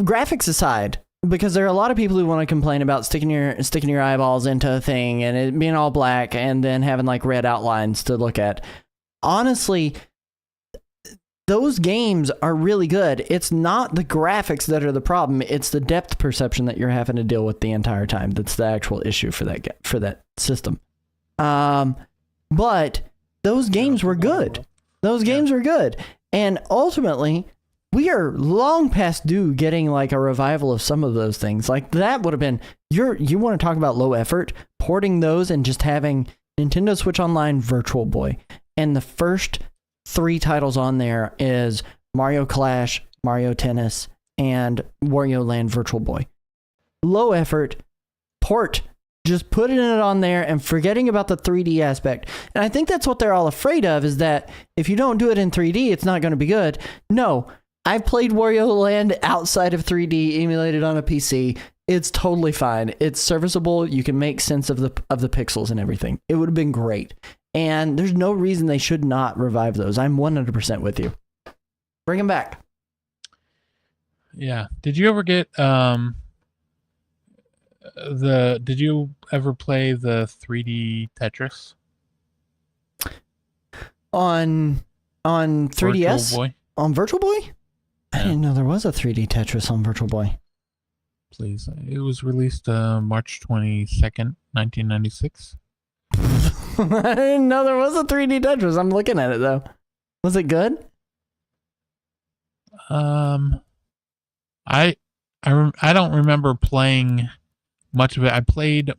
A: graphics aside, because there are a lot of people who want to complain about sticking your eyeballs into a thing and it being all black and then having like red outlines to look at. Honestly, those games are really good. It's not the graphics that are the problem. It's the depth perception that you're having to deal with the entire time. That's the actual issue for that system. But those games were good. Those games were good. And ultimately, we are long past due getting like a revival of some of those things. Like that would have been, you want to talk about low effort, porting those and just having Nintendo Switch Online Virtual Boy. And the first 3 titles on there is Mario Clash, Mario Tennis, and Wario Land Virtual Boy. Low effort, port, just putting it on there and forgetting about the 3D aspect. And I think that's what they're all afraid of, is that if you don't do it in 3D, it's not going to be good. No, I've played Wario Land outside of 3D, emulated on a PC. It's totally fine. It's serviceable. You can make sense of the pixels and everything. It would have been great. And there's no reason they should not revive those. I'm 100% with you. Bring them back.
B: Yeah. Did you ever get did you ever play the 3D Tetris?
A: On 3DS?
B: Virtual Boy?
A: On Virtual Boy?
B: Yeah.
A: I didn't know there was a 3D Tetris on Virtual Boy.
B: Please. It was released March 22nd, 1996.
A: I didn't know there was a 3D Tetris. I'm looking at it though. Was it good?
B: I don't remember playing much of it. I played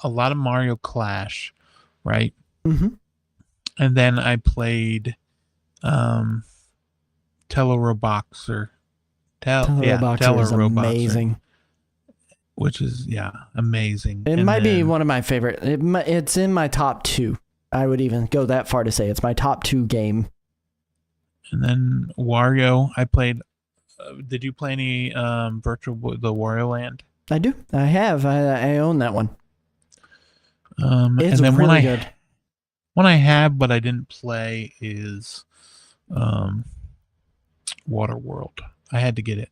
B: a lot of Mario Clash, right?
A: Mm-hmm.
B: And then I played Teleroboxer.
A: Teleroboxer is amazing.
B: Which is, amazing.
A: It might be one of my favorite. It's in my top 2. I would even go that far to say it's my top 2 game.
B: And then Wario, I played. Did you play any the Wario Land?
A: I do. I have. I own that one.
B: and
A: It's
B: then
A: really good.
B: One I have but I didn't play is Waterworld. I had to get it.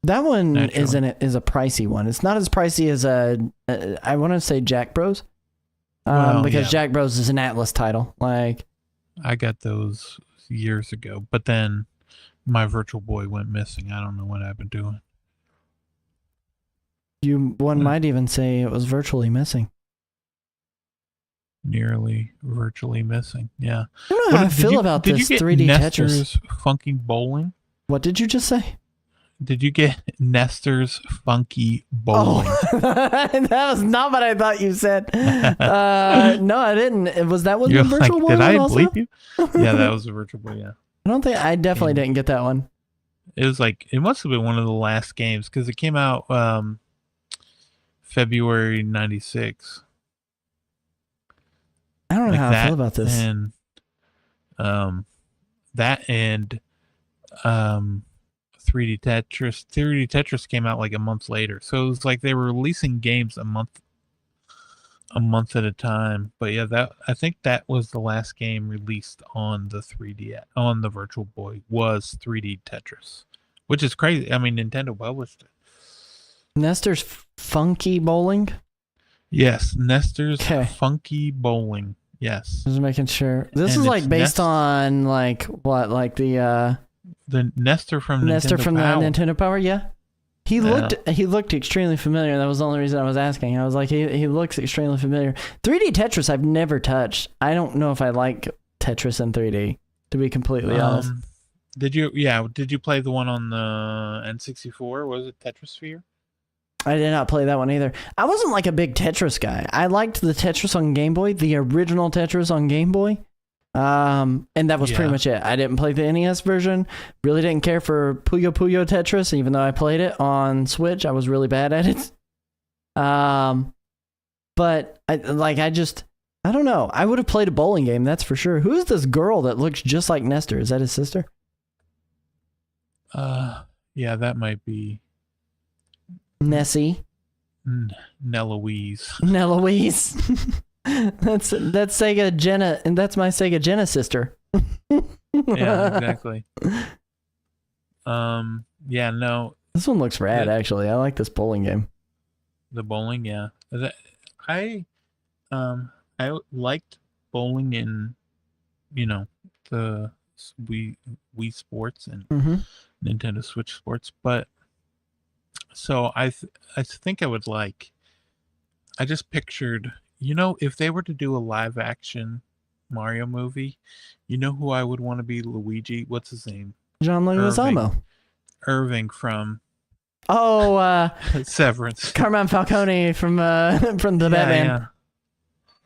A: That one
B: Naturally.
A: is a pricey one. It's not as pricey as I want to say Jack Bros.
B: Well,
A: because
B: yeah.
A: Jack Bros is an Atlas title. Like,
B: I got those years ago, but then my Virtual Boy went missing. I don't know what happened to it.
A: one might even say it was virtually missing.
B: Nearly virtually missing. Yeah.
A: I don't know how I feel about
B: did
A: this
B: you get
A: 3D
B: Nestor's
A: Tetris.
B: Funky Bowling?
A: What did you just say?
B: Did you get Nestor's Funky Bowling?
A: Oh, that was not what I thought you said. No, I didn't. Was that one
B: You're
A: the Virtual
B: like,
A: Boy
B: did
A: one
B: I
A: also?
B: bleep you? Yeah, that was the Virtual Boy. Yeah.
A: I don't think I definitely
B: Yeah.
A: didn't get that one.
B: It was like it must have been one of the last games because it came out February '96.
A: I don't know
B: Like
A: how I feel about this.
B: And that and 3D Tetris. 3D Tetris came out like a month later, so it was like they were releasing games a month at a time. But yeah, that I think that was the last game released on the 3D on the Virtual Boy was 3D Tetris, which is crazy. I mean, Nintendo published it.
A: Nestor's Funky Bowling.
B: Yes, Nestor's
A: Okay.
B: Funky Bowling. Yes,
A: Just making sure. This
B: And
A: is like
B: it's
A: based on like what, like the
B: Nestor from
A: Nestor
B: Nintendo
A: from
B: Power.
A: the Nintendo Power. Yeah, he
B: Yeah.
A: looked extremely familiar. That was the only reason I was asking. I was like, he looks extremely familiar. 3D Tetris I've never touched. I don't know if I like Tetris in 3D. To be completely honest.
B: Did you play the one on the N64? Was it Tetrisphere?
A: I did not play that one either. I wasn't like a big Tetris guy. I liked the Tetris on Game Boy, the original Tetris on Game Boy. And that was pretty
B: Yeah.
A: much it. I didn't play the NES version. Really didn't care for Puyo Puyo Tetris, even though I played it on Switch. I was really bad at it. But I don't know. I would have played a bowling game, that's for sure. Who is this girl that looks just like Nestor? Is that his sister?
B: Yeah, that might be
A: Nessie.
B: Neloise.
A: Neloise. That's Sega Jenna, and that's my Sega Jenna sister.
B: Yeah, exactly. Yeah, no,
A: This one looks rad,
B: Yeah.
A: actually. I like this bowling game.
B: the bowling, yeah. I liked bowling in, the Wii Sports and
A: Mm-hmm.
B: Nintendo Switch Sports, but so I think I would like. I just pictured, if they were to do a live action Mario movie, who I would want to be Luigi? What's his name?
A: John Leguizamo.
B: Irving from
A: Oh,
B: Severance.
A: Carmine Falcone from the Batman.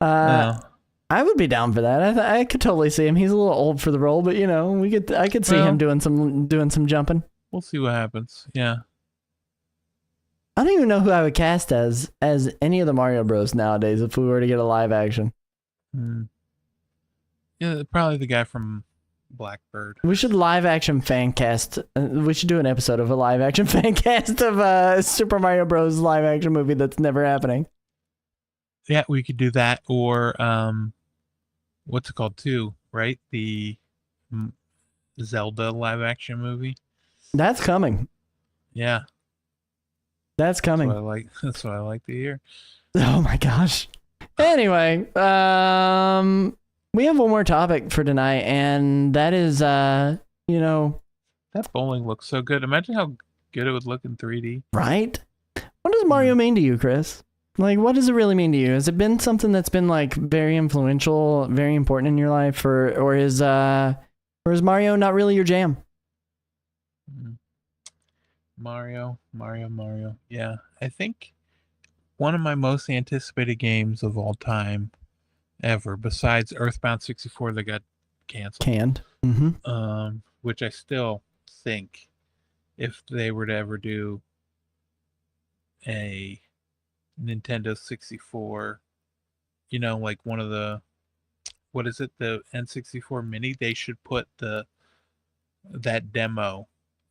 B: Yeah.
A: I would be down for that. I could totally see him. He's a little old for the role, but I could see him doing some jumping.
B: We'll see what happens. Yeah.
A: I don't even know who I would cast as any of the Mario Bros nowadays if we were to get a live action.
B: Yeah, probably the guy from Blackbird.
A: We should live action fan cast. We should do an episode of a live action fan cast of Super Mario Bros. Live action movie that's never happening.
B: Yeah, we could do that, or what's it called too? Right, the Zelda live action movie.
A: That's coming.
B: Yeah,
A: That's coming.
B: That's what I like to hear.
A: Oh my gosh. Anyway, we have one more topic for tonight, and that is,
B: That bowling looks so good. Imagine how good it would look in 3D.
A: right? What does Mario mean to you, Chris? Like, what does it really mean to you? Has it been something that's been like very influential, very important in your life, or is Mario not really your jam?
B: Mario. Yeah, I think one of my most anticipated games of all time ever, besides Earthbound 64 that got canceled.
A: Canned. Mm-hmm.
B: Which I still think if they were to ever do a Nintendo 64, like one of the, what is it, the N64 Mini, they should put that demo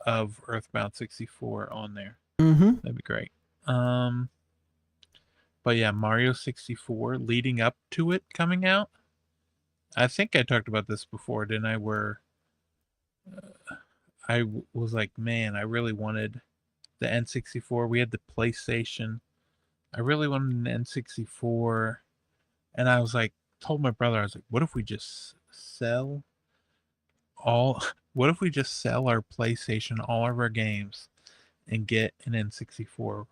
B: of Earthbound 64 on there.
A: Mm-hmm.
B: That'd be great. But yeah, Mario 64 leading up to it coming out. I think I talked about this before, didn't I? Where I was like, man, I really wanted the N64. We had the PlayStation. I really wanted an N64. And I was like, told my brother, I was like, what if we just sell all? What if we just sell our PlayStation, all of our games, and get an N64?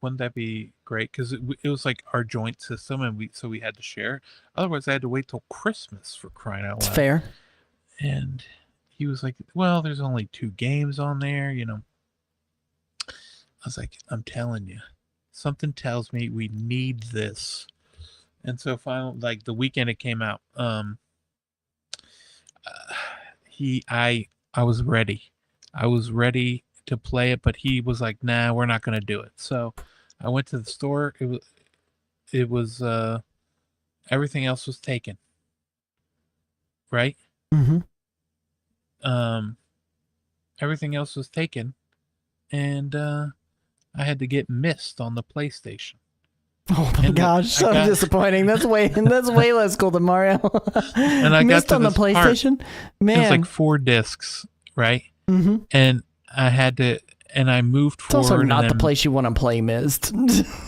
B: Wouldn't that be great? Because it was like our joint system, and we had to share. Otherwise, I had to wait till Christmas, for crying out
A: It's
B: loud.
A: fair.
B: And he was like, well, there's only 2 games on there, you know. I was like, I'm telling you, something tells me we need this. And so finally, like the weekend it came out, I was ready. I was ready to play it, but he was like, nah, we're not gonna do it. So I went to the store. It was everything else was taken. Right?
A: Mm-hmm.
B: Everything else was taken, and I had to get Mist on the PlayStation.
A: Oh my gosh, so disappointing. That's way less cool than Mario.
B: And I
A: Missed
B: got to
A: on the
B: this part.
A: PlayStation? Man.
B: It was like 4 discs, right?
A: Mm-hmm.
B: And I had to, and I moved
A: It's
B: forward.
A: also not the place you want to play Mist.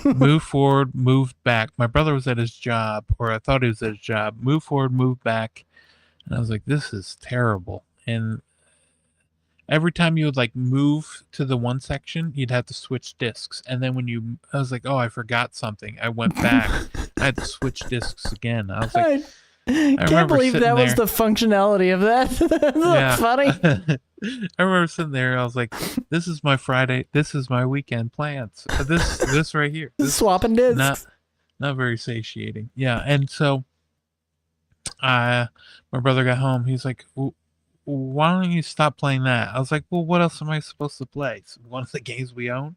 B: Move forward, moved back. My brother was at his job, or I thought he was at his job. Move forward, move back. And I was like, this is terrible. And every time you would like move to the one section, you'd have to switch discs. And then I was like, oh, I forgot something. I went back. I had to switch discs again. I was like,
A: I can't believe that was the functionality of that. That's funny.
B: I remember sitting there. I was like, this is my Friday. This is my weekend plans. This right here.
A: Swapping discs.
B: Not very satiating. Yeah. And so my brother got home. He's like, why don't you stop playing that? I was like, well, what else am I supposed to play? It's one of the games we own.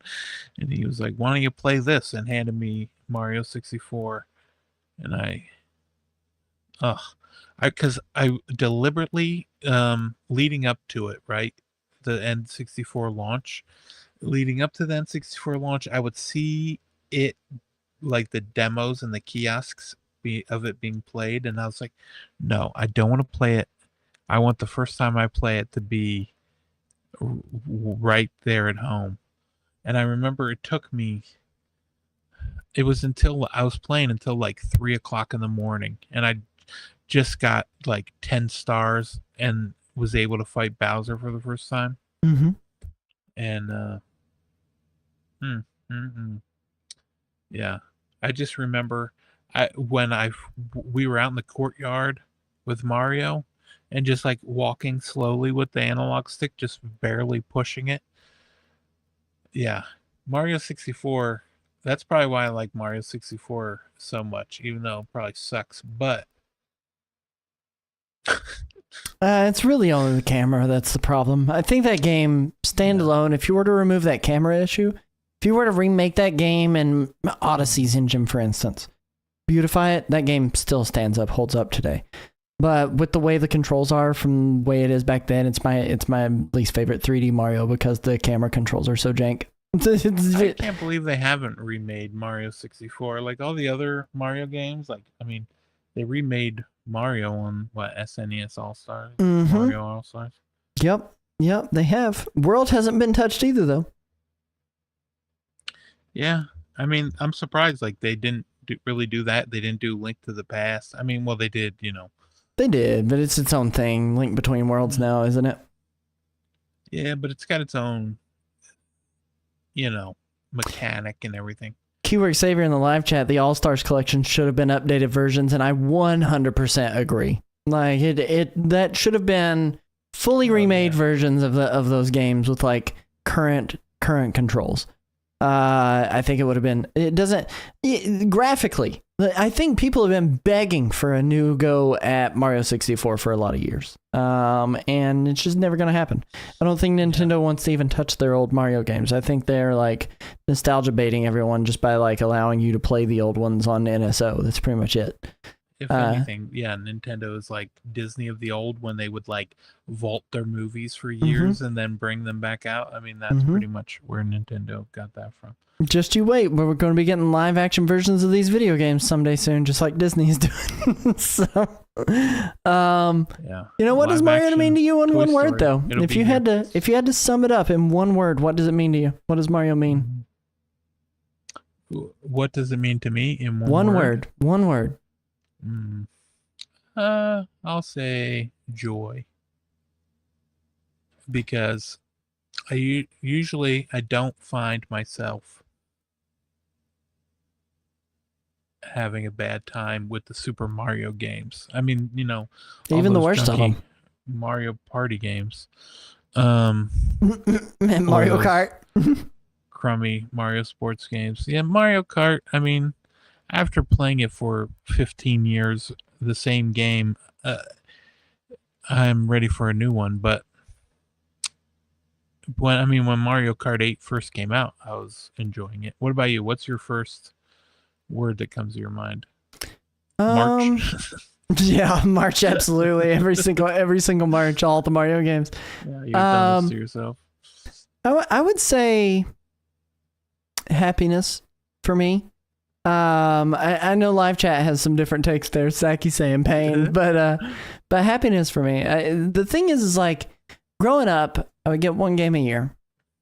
B: And he was like, why don't you play this? And handed me Mario 64. And because I deliberately, leading up to it, right? The N64 launch, leading up to the N64 launch, I would see it, like the demos and the kiosks of it being played. And I was like, no, I don't want to play it. I want the first time I play it to be right there at home. And I remember it was until I was playing until like 3:00 in the morning. And I just got like 10 stars and was able to fight Bowser for the first time.
A: Mm-hmm.
B: And, yeah, I just remember we were out in the courtyard with Mario, and just like walking slowly with the analog stick, just barely pushing it. Yeah. Mario 64, that's probably why I like Mario 64 so much, even though it probably sucks. But
A: it's really only the camera that's the problem. I think that game, standalone, if you were to remove that camera issue, if you were to remake that game in Odyssey's engine, for instance, beautify it, that game still stands up, holds up today. But with the way the controls are from the way it is back then, it's my least favorite 3D Mario because the camera controls are so jank.
B: I can't believe they haven't remade Mario 64. Like all the other Mario games, like, I mean, they remade Mario on, SNES All-Stars?
A: Mm-hmm.
B: Mario All-Stars?
A: Yep, they have. World hasn't been touched either, though.
B: Yeah, I mean, I'm surprised, like, they didn't really do that. They didn't do Link to the Past. I mean, well, they did,
A: They did, but it's its own thing. Link Between Worlds now, isn't it?
B: Yeah, but it's got its own, mechanic and everything.
A: Keyword Savior in the live chat, the All-Stars collection should have been updated versions, and I 100% agree. Like, that should have been fully remade versions of those games with, like, current controls. I think it would have been, graphically, I think people have been begging for a new go at Mario 64 for a lot of years. And it's just never going to happen. I don't think Nintendo wants to even touch their old Mario games. I think they're like nostalgia baiting everyone just by like allowing you to play the old ones on NSO. That's pretty much it.
B: If anything, Nintendo is like Disney of the old when they would like vault their movies for years and then bring them back out. I mean, that's pretty much where Nintendo got that from. Just
A: you wait. We're going to be getting live action versions of these video games someday soon, just like Disney's doing. So, what does Mario mean to you in one word, though? If you had to sum it up in one word, what does it mean to you? What does Mario mean?
B: What does it mean to me in
A: one word? One word.
B: Mm. I'll say joy, because usually I don't find myself having a bad time with the Super Mario games. I mean, all
A: Even the
B: those
A: worst of
B: junky
A: them.
B: Mario Party games, um,
A: Man,
B: or
A: Mario
B: those
A: Kart.
B: crummy Mario sports games. Yeah, Mario Kart. I mean, after playing it for 15 years, the same game, I'm ready for a new one. But when Mario Kart 8 first came out, I was enjoying it. What about you? What's your first word that comes to your mind?
A: Um,
B: March.
A: yeah, March, absolutely. Every single March, all the Mario games.
B: Yeah, you've done this to
A: Um,
B: yourself.
A: I would say happiness for me. I know live chat has some different takes there. Saki saying pain, but happiness for me. The thing is like growing up, I would get one game a year,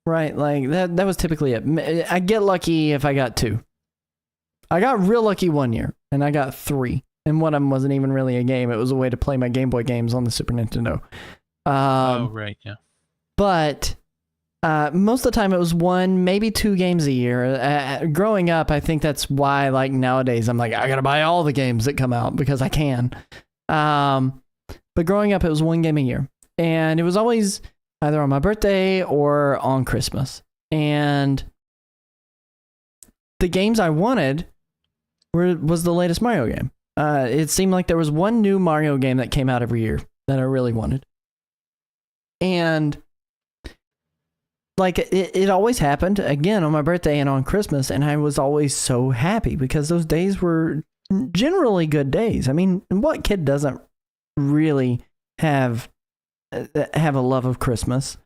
A: right? Like that was typically it. I get lucky if I got two. I got real lucky one year, and I got three. And one of them wasn't even really a game. It was a way to play my Game Boy games on the Super Nintendo.
B: Oh, right, yeah.
A: But most of the time it was one, maybe 2 games a year. Growing up, I think that's why, like nowadays, I'm like, I gotta buy all the games that come out because I can. But growing up, it was 1 game a year, and it was always either on my birthday or on Christmas. And the games I wanted was the latest Mario game. It seemed like there was one new Mario game that came out every year that I really wanted. And like it always happened again on my birthday and on Christmas, and I was always so happy because those days were generally good days. I mean, what kid doesn't really have a love of Christmas,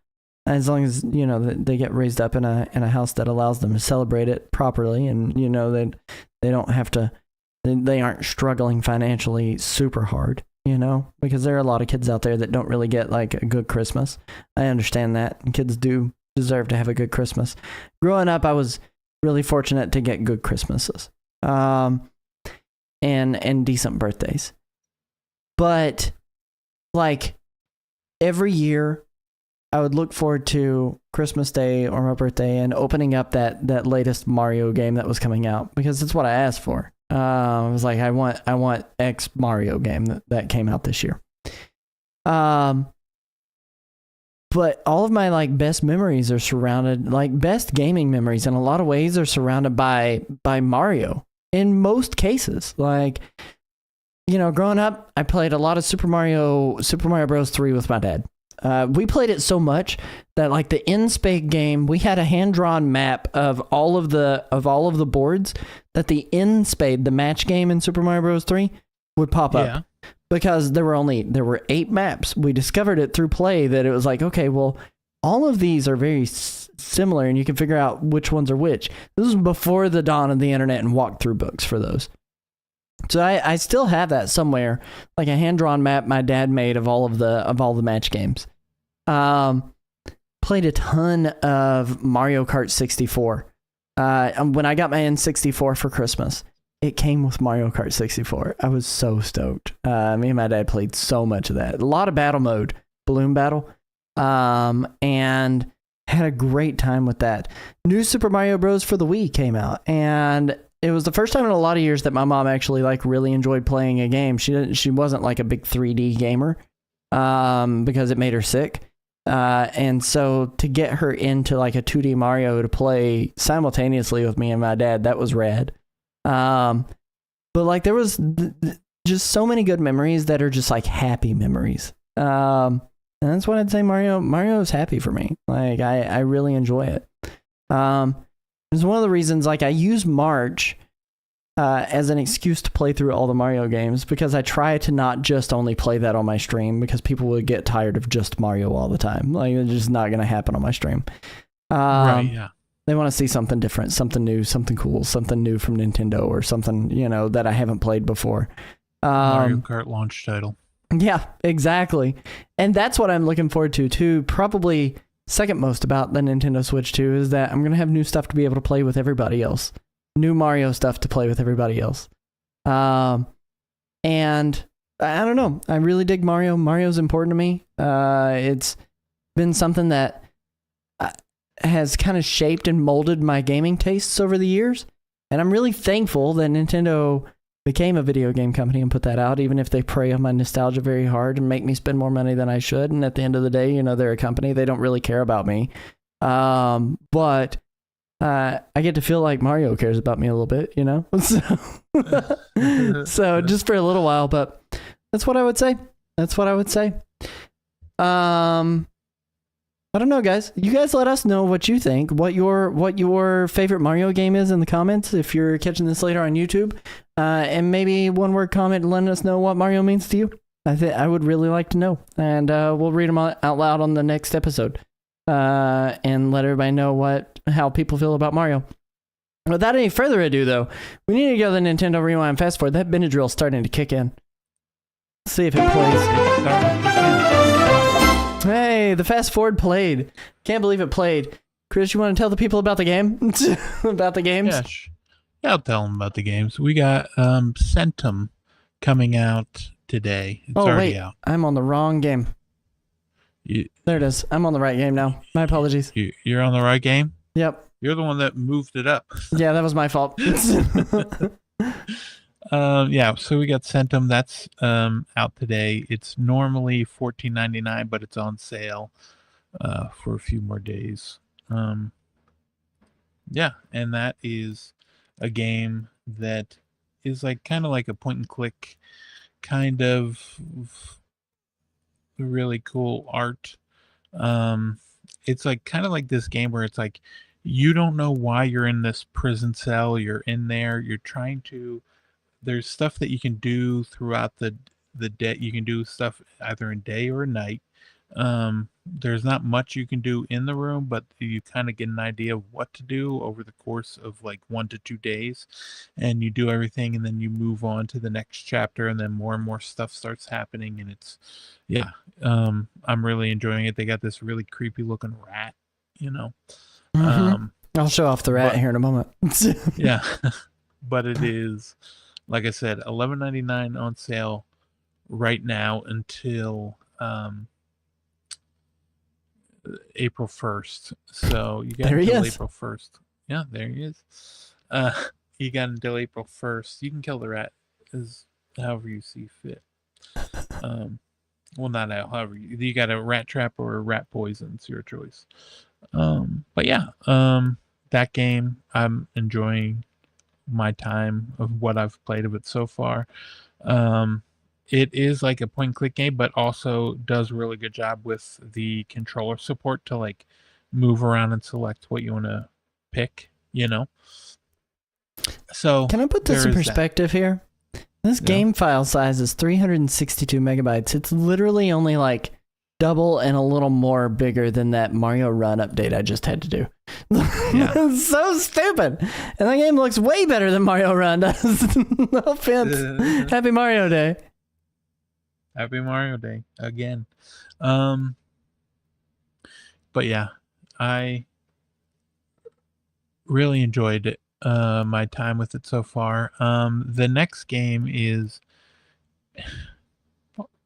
A: as long as they get raised up in a house that allows them to celebrate it properly, and they don't have to, they aren't struggling financially super hard, because there are a lot of kids out there that don't really get like a good Christmas. I understand that, and kids do deserve to have a good Christmas. Growing up, I was really fortunate to get good Christmases, and decent birthdays. But like every year, I would look forward to Christmas Day or my birthday and opening up that latest Mario game that was coming out, because that's what I asked for. I was like, I want X Mario game that came out this year. But all of my like best memories are surrounded, like best gaming memories in a lot of ways are surrounded by Mario in most cases. Like, growing up, I played a lot of Super Mario Bros. 3 with my dad. We played it so much that like the in-spade game, we had a hand-drawn map of all of the boards that the in-spade, the match game in Super Mario Bros. 3 would pop up.
B: Yeah.
A: Because there were 8 maps. We discovered it through play that it was like, okay, well, all of these are very similar, and you can figure out which ones are which. This was before the dawn of the internet and walkthrough books for those. So I still have that somewhere, like a hand-drawn map my dad made of all the match games. Played a ton of Mario Kart 64. When I got my N64 for Christmas, it came with Mario Kart 64. I was so stoked. Me and my dad played so much of that. A lot of battle mode, balloon battle, and had a great time with that. New Super Mario Bros. For the Wii came out, and it was the first time in a lot of years that my mom actually like really enjoyed playing a game. She wasn't like a big 3D gamer, because it made her sick. And so to get her into like a 2D Mario to play simultaneously with me and my dad, that was rad. But like there was just so many good memories that are just like happy memories. And that's what I'd say. Mario is happy for me. Like I really enjoy it. It's one of the reasons like I use March as an excuse to play through all the Mario games, because I try to not just only play that on my stream, because people would get tired of just Mario all the time. Like it's just not going to happen on my stream.
B: Right, yeah.
A: They want to see something different, something new, something cool, something new from Nintendo, or something, that I haven't played before.
B: Mario Kart launch title.
A: Yeah, exactly. And that's what I'm looking forward to, too. Probably second most about the Nintendo Switch 2 is that I'm going to have new stuff to be able to play with everybody else. New Mario stuff to play with everybody else. And I don't know. I really dig Mario. Mario's important to me. It's been something that has kind of shaped and molded my gaming tastes over the years. And I'm really thankful that Nintendo became a video game company and put that out, even if they prey on my nostalgia very hard and make me spend more money than I should. And at the end of the day, they're a company. They don't really care about me. But I get to feel like Mario cares about me a little bit, So just for a little while, but that's what I would say. I don't know, guys. You guys let us know what you think, what your favorite Mario game is in the comments if you're catching this later on YouTube. And maybe one word comment letting us know what Mario means to you. I would really like to know. And we'll read them out loud on the next episode. And let everybody know how people feel about Mario. Without any further ado, though, we need to go to the Nintendo Rewind Fast Forward. That Benadryl's starting to kick in. Let's see if it plays. Hey, the fast forward played. Can't believe it played. Chris, you want to tell the people about the game? About the games?
B: Yeah, I'll tell them about the games. We got Centum coming out today. It's already out.
A: I'm on the wrong game. There it is. I'm on the right game now. My apologies.
B: You're on the right game?
A: Yep.
B: You're the one that moved it up.
A: Yeah, that was my fault.
B: Yeah, so we got Centum. That's out today. It's normally $14.99, but it's on sale for a few more days. Yeah, and that is a game that is kind of like a point and click, kind of really cool art. It's kind of like this game where it's you don't know why you're in this prison cell. You're in there. You're trying to. There's stuff that you can do throughout the day. You can do stuff either in day or night. There's not much you can do in the room, but you kind of get an idea of what to do over the course of 1 to 2 days, and you do everything, and then you move on to the next chapter, and then more and more stuff starts happening, and it's I'm really enjoying it. They got this really creepy looking rat,
A: Mm-hmm. I'll show off the rat here in a moment.
B: Yeah, but it is, like I said, $11.99 on sale right now until April 1st. So you got until April 1st. Yeah, there he is. You got until April 1st. You can kill the rat as however you see fit. Well, not however you got a rat trap or a rat poison. It's your choice. But yeah, that game, I'm enjoying my time of what I've played of it so far. It is like a point and click game, but also does a really good job with the controller support to move around and select what you want to pick, So
A: can I put this in perspective here? This game file size is 362 megabytes. It's literally only double and a little more bigger than that Mario Run update I just had to do. It's so stupid. And that game looks way better than Mario Run does. No offense. Happy Mario Day.
B: Happy Mario Day again. But yeah, I really enjoyed it. My time with it so far. The next game is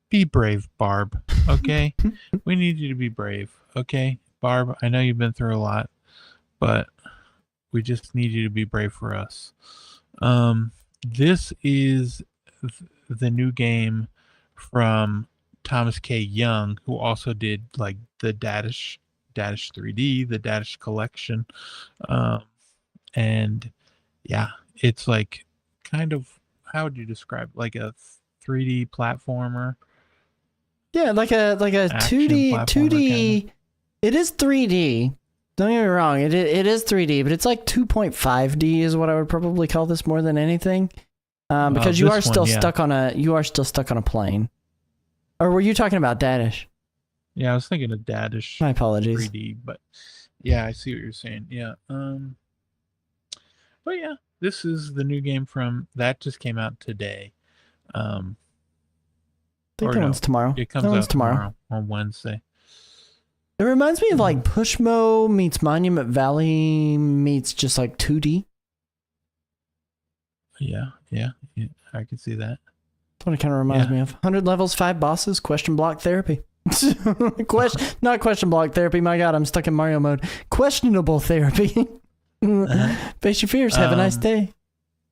B: be brave, Barb. Okay, we need you to be brave. Okay, Barb. I know you've been through a lot, but we just need you to be brave for us. This is the new game from Thomas K. Young, who also did the Dadish 3D, the Dadish collection. And yeah, it's kind of, how would you describe a 3D platformer?
A: Yeah, like a 2D. It is 3D. Don't get me wrong. It is 3D, but it's 2.5D is what I would probably call this more than anything. Because you are still stuck on a plane. Or were you talking about Dadish?
B: Yeah, I was thinking of Dadish.
A: My apologies.
B: 3D, but yeah, I see what you're saying. Yeah. But yeah, this is the new game that just came out today.
A: I think that one's tomorrow.
B: It comes out tomorrow on Wednesday.
A: It reminds me of Pushmo meets Monument Valley meets just 2D.
B: Yeah, I can see that.
A: That's what it kind of reminds me of. 100 levels, 5 bosses, question block therapy. Not question block therapy. My God, I'm stuck in Mario mode. Questionable therapy. Face your fears. Have a nice day.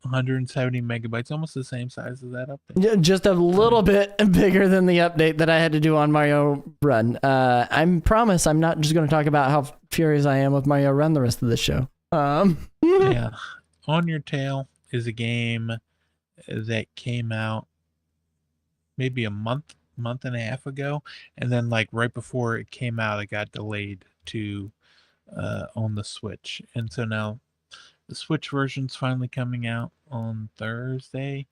B: 170 megabytes, almost the same size as that update.
A: Yeah, just a little bit bigger than the update that I had to do on Mario Run. I promise I'm not just going to talk about how furious I am with Mario Run the rest of the show.
B: Yeah. On Your Tail is a game that came out maybe a month and a half ago, and then like right before it came out, it got delayed to on the Switch, and so now the Switch version's finally coming out on Thursday,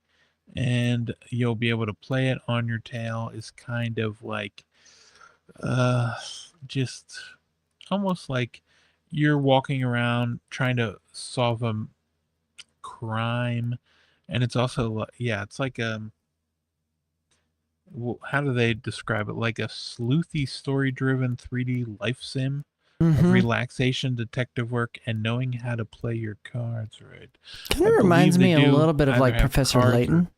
B: and you'll be able to play it. On Your Tail is kind of like just almost like you're walking around trying to solve a crime, and it's also it's like how do they describe it? Like a sleuthy, story-driven 3D life sim of relaxation, detective work, and knowing how to play your cards right.
A: Kind of reminds me a little bit of like Professor Layton.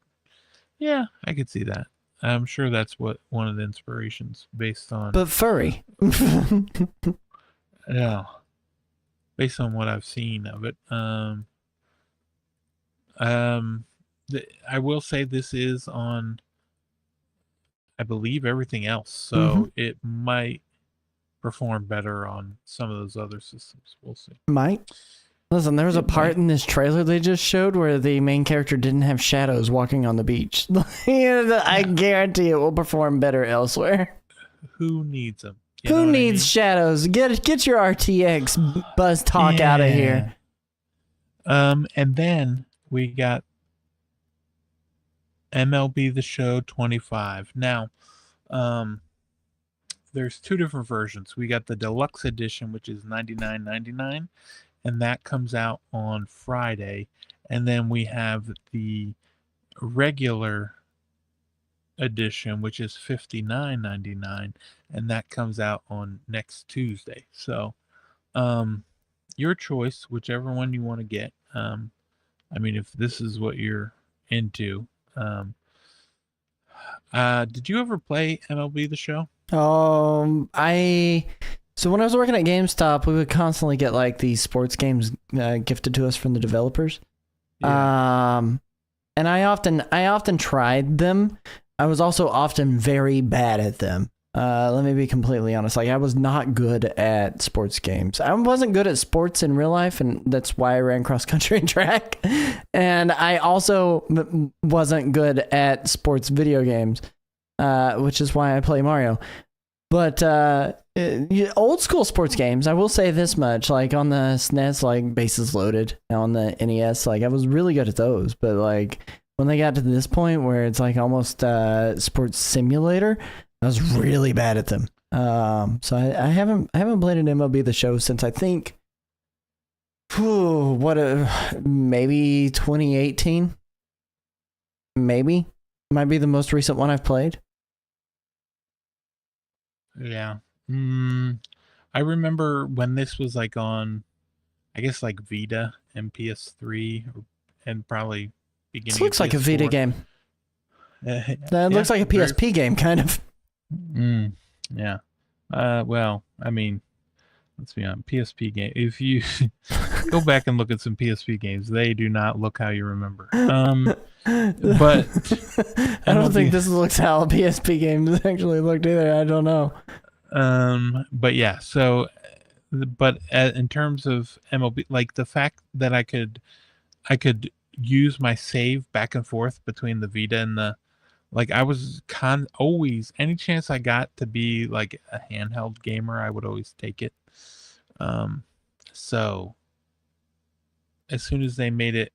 B: Yeah, I could see that. I'm sure that's what one of the inspirations based on.
A: But furry.
B: Yeah. Based on what I've seen of it. I will say this is on, I believe, everything else, so it might perform better on some of those other systems. We'll see.
A: Might. Listen, there was a part in this trailer they just showed where the main character didn't have shadows walking on the beach. I guarantee it will perform better elsewhere.
B: Who needs them?
A: Who needs shadows? Get your RTX Buzz Talk out of here.
B: And then we got MLB The Show 25. Now, there's two different versions. We got the deluxe edition, which is $99.99, and that comes out on Friday. And then we have the regular edition, which is $59.99, and that comes out on next Tuesday. So, your choice, whichever one you want to get. I mean, if this is what you're into. Did you ever play MLB The Show? So
A: when I was working at GameStop, we would constantly get like these sports games gifted to us from the developers. Yeah. And I often tried them. I was also often very bad at them. Let me be completely honest. Like, I was not good at sports games. I wasn't good at sports in real life, and that's why I ran cross country and track. And I also wasn't good at sports video games, which is why I play Mario. But old school sports games, I will say this much, like on the SNES, like Bases Loaded, on the NES, like I was really good at those. But like when they got to this point where it's like almost sports simulator, I was really bad at them. So I haven't played an MLB The Show since I think, maybe 2018. Maybe might be the most recent one I've played.
B: Yeah. I remember when this was like on, I guess like Vita and PS3, and probably beginning.
A: This looks like a Vita game. That looks like a PSP game, kind of.
B: Yeah. Well, I mean, let's be honest. PSP game. If you go back and look at some PSP games, they do not look how you remember. But
A: I don't think this looks how a PSP game actually looked either. I don't know.
B: But yeah. So, but in terms of MLB, like the fact that I could use my save back and forth between the Vita and the. Like I was always, any chance I got to be like a handheld gamer, I would always take it. So as soon as they made it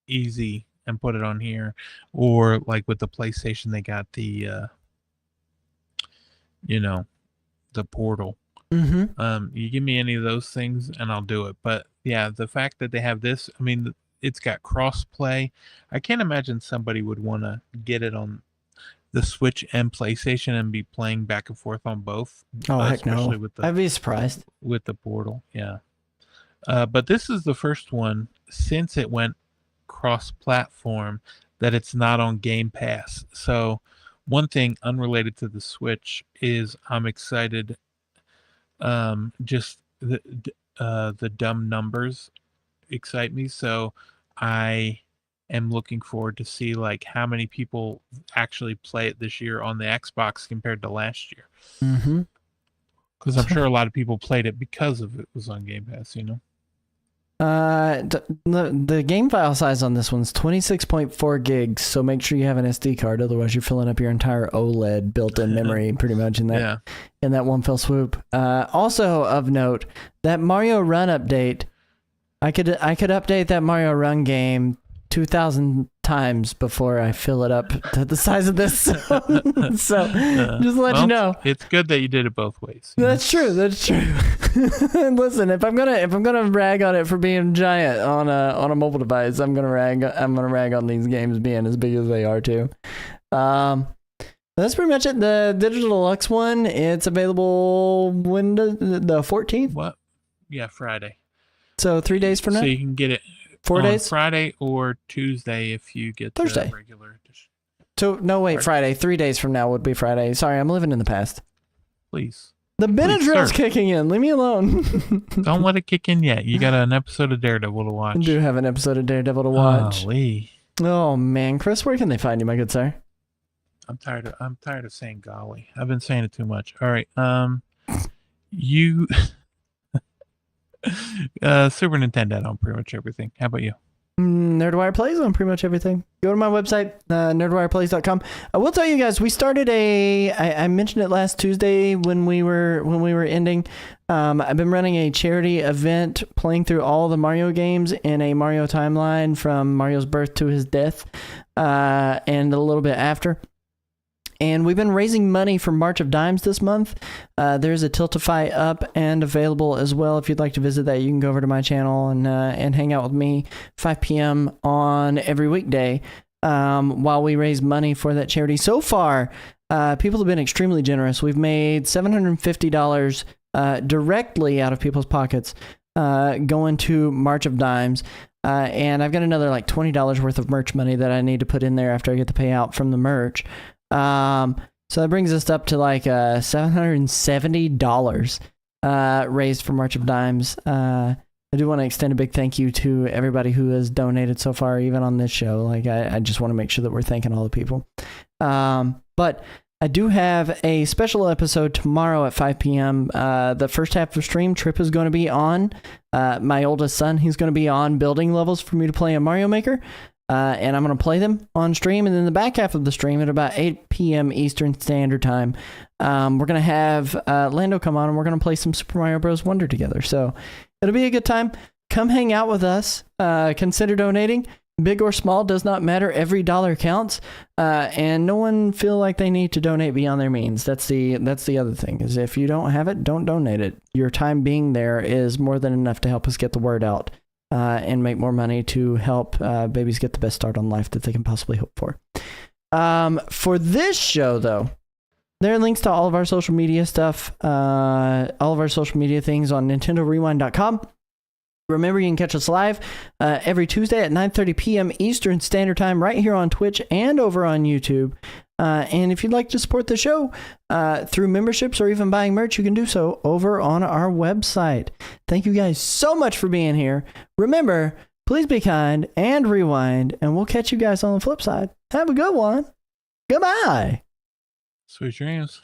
B: easy and put it on here, or like with the PlayStation, they got the, the Portal. You give me any of those things and I'll do it. But yeah, the fact that they have this, I mean, it's got cross-play. I can't imagine somebody would want to get it on the Switch and PlayStation and be playing back and forth on both.
A: Oh, heck no. I'd be surprised.
B: With the Portal, yeah. But this is the first one since it went cross-platform that it's not on Game Pass. So one thing unrelated to the Switch is I'm excited. Just the dumb numbers excite me. So I am looking forward to see like how many people actually play it this year on the Xbox compared to last year.
A: Mm-hmm.
B: Because I'm sure a lot of people played it because of it was on Game Pass, you know?
A: The game file size on this one's 26.4 gigs, so make sure you have an SD card, otherwise you're filling up your entire OLED built-in memory pretty much in that one fell swoop. Also of note, that Mario Run update, I could update that Mario Run game 2,000 times before I fill it up to the size of this. So just let you know.
B: It's good that you did it both ways.
A: That's true. Listen, if I'm gonna rag on it for being giant on a mobile device, I'm gonna rag on these games being as big as they are too. That's pretty much it. The Digital Deluxe one, it's available the 14th.
B: What? Yeah, Friday.
A: So 3 days from now.
B: So you can get it
A: 4 days?
B: Friday or Tuesday if you get
A: Thursday.
B: The regular edition.
A: So no, wait, Friday. 3 days from now would be Friday. Sorry, I'm living in the past.
B: Please.
A: The Benadryl's kicking in. Leave me alone.
B: Don't let it kick in yet. You got an episode of Daredevil to watch.
A: I do have an episode of Daredevil to watch.
B: Golly.
A: Oh man, Chris, where can they find you, my good sir?
B: I'm tired of saying golly. I've been saying it too much. All right. You Super Nintendo on pretty much everything. How about you?
A: Nerdwire Plays on pretty much everything. Go to my website, nerdwireplays.com. I will tell you guys, we started I mentioned it last Tuesday when we were ending. I've been running a charity event playing through all the Mario games in a Mario timeline from Mario's birth to his death, and a little bit after. And we've been raising money for March of Dimes this month. There's a Tiltify up and available as well. If you'd like to visit that, you can go over to my channel and hang out with me 5 p.m. on every weekday while we raise money for that charity. So far, people have been extremely generous. We've made $750 directly out of people's pockets going to March of Dimes. And I've got another like $20 worth of merch money that I need to put in there after I get the payout from the merch. So that brings us up to like $770 raised for March of Dimes. I do want to extend a big thank you to everybody who has donated so far, even on this show. Like I just want to make sure that we're thanking all the people. But I do have a special episode tomorrow at 5 p.m. The first half of stream, Trip is going to be on. My oldest son, he's going to be on building levels for me to play a Mario Maker. And I'm going to play them on stream. And then the back half of the stream at about 8 p.m. Eastern Standard Time, we're going to have Lando come on and we're going to play some Super Mario Bros. Wonder together. So it'll be a good time. Come hang out with us. Consider donating. Big or small, does not matter. Every dollar counts. And no one feel like they need to donate beyond their means. That's the other thing, is if you don't have it, don't donate it. Your time being there is more than enough to help us get the word out. And make more money to help babies get the best start on life that they can possibly hope for. For this show, though, there are links to all of our social media stuff, all of our social media things on NintendoRewind.com. Remember, you can catch us live every Tuesday at 9:30 p.m. Eastern Standard Time right here on Twitch and over on YouTube. And if you'd like to support the show through memberships or even buying merch, you can do so over on our website. Thank you guys so much for being here. Remember, please be kind and rewind, and we'll catch you guys on the flip side. Have a good one. Goodbye.
B: Sweet dreams.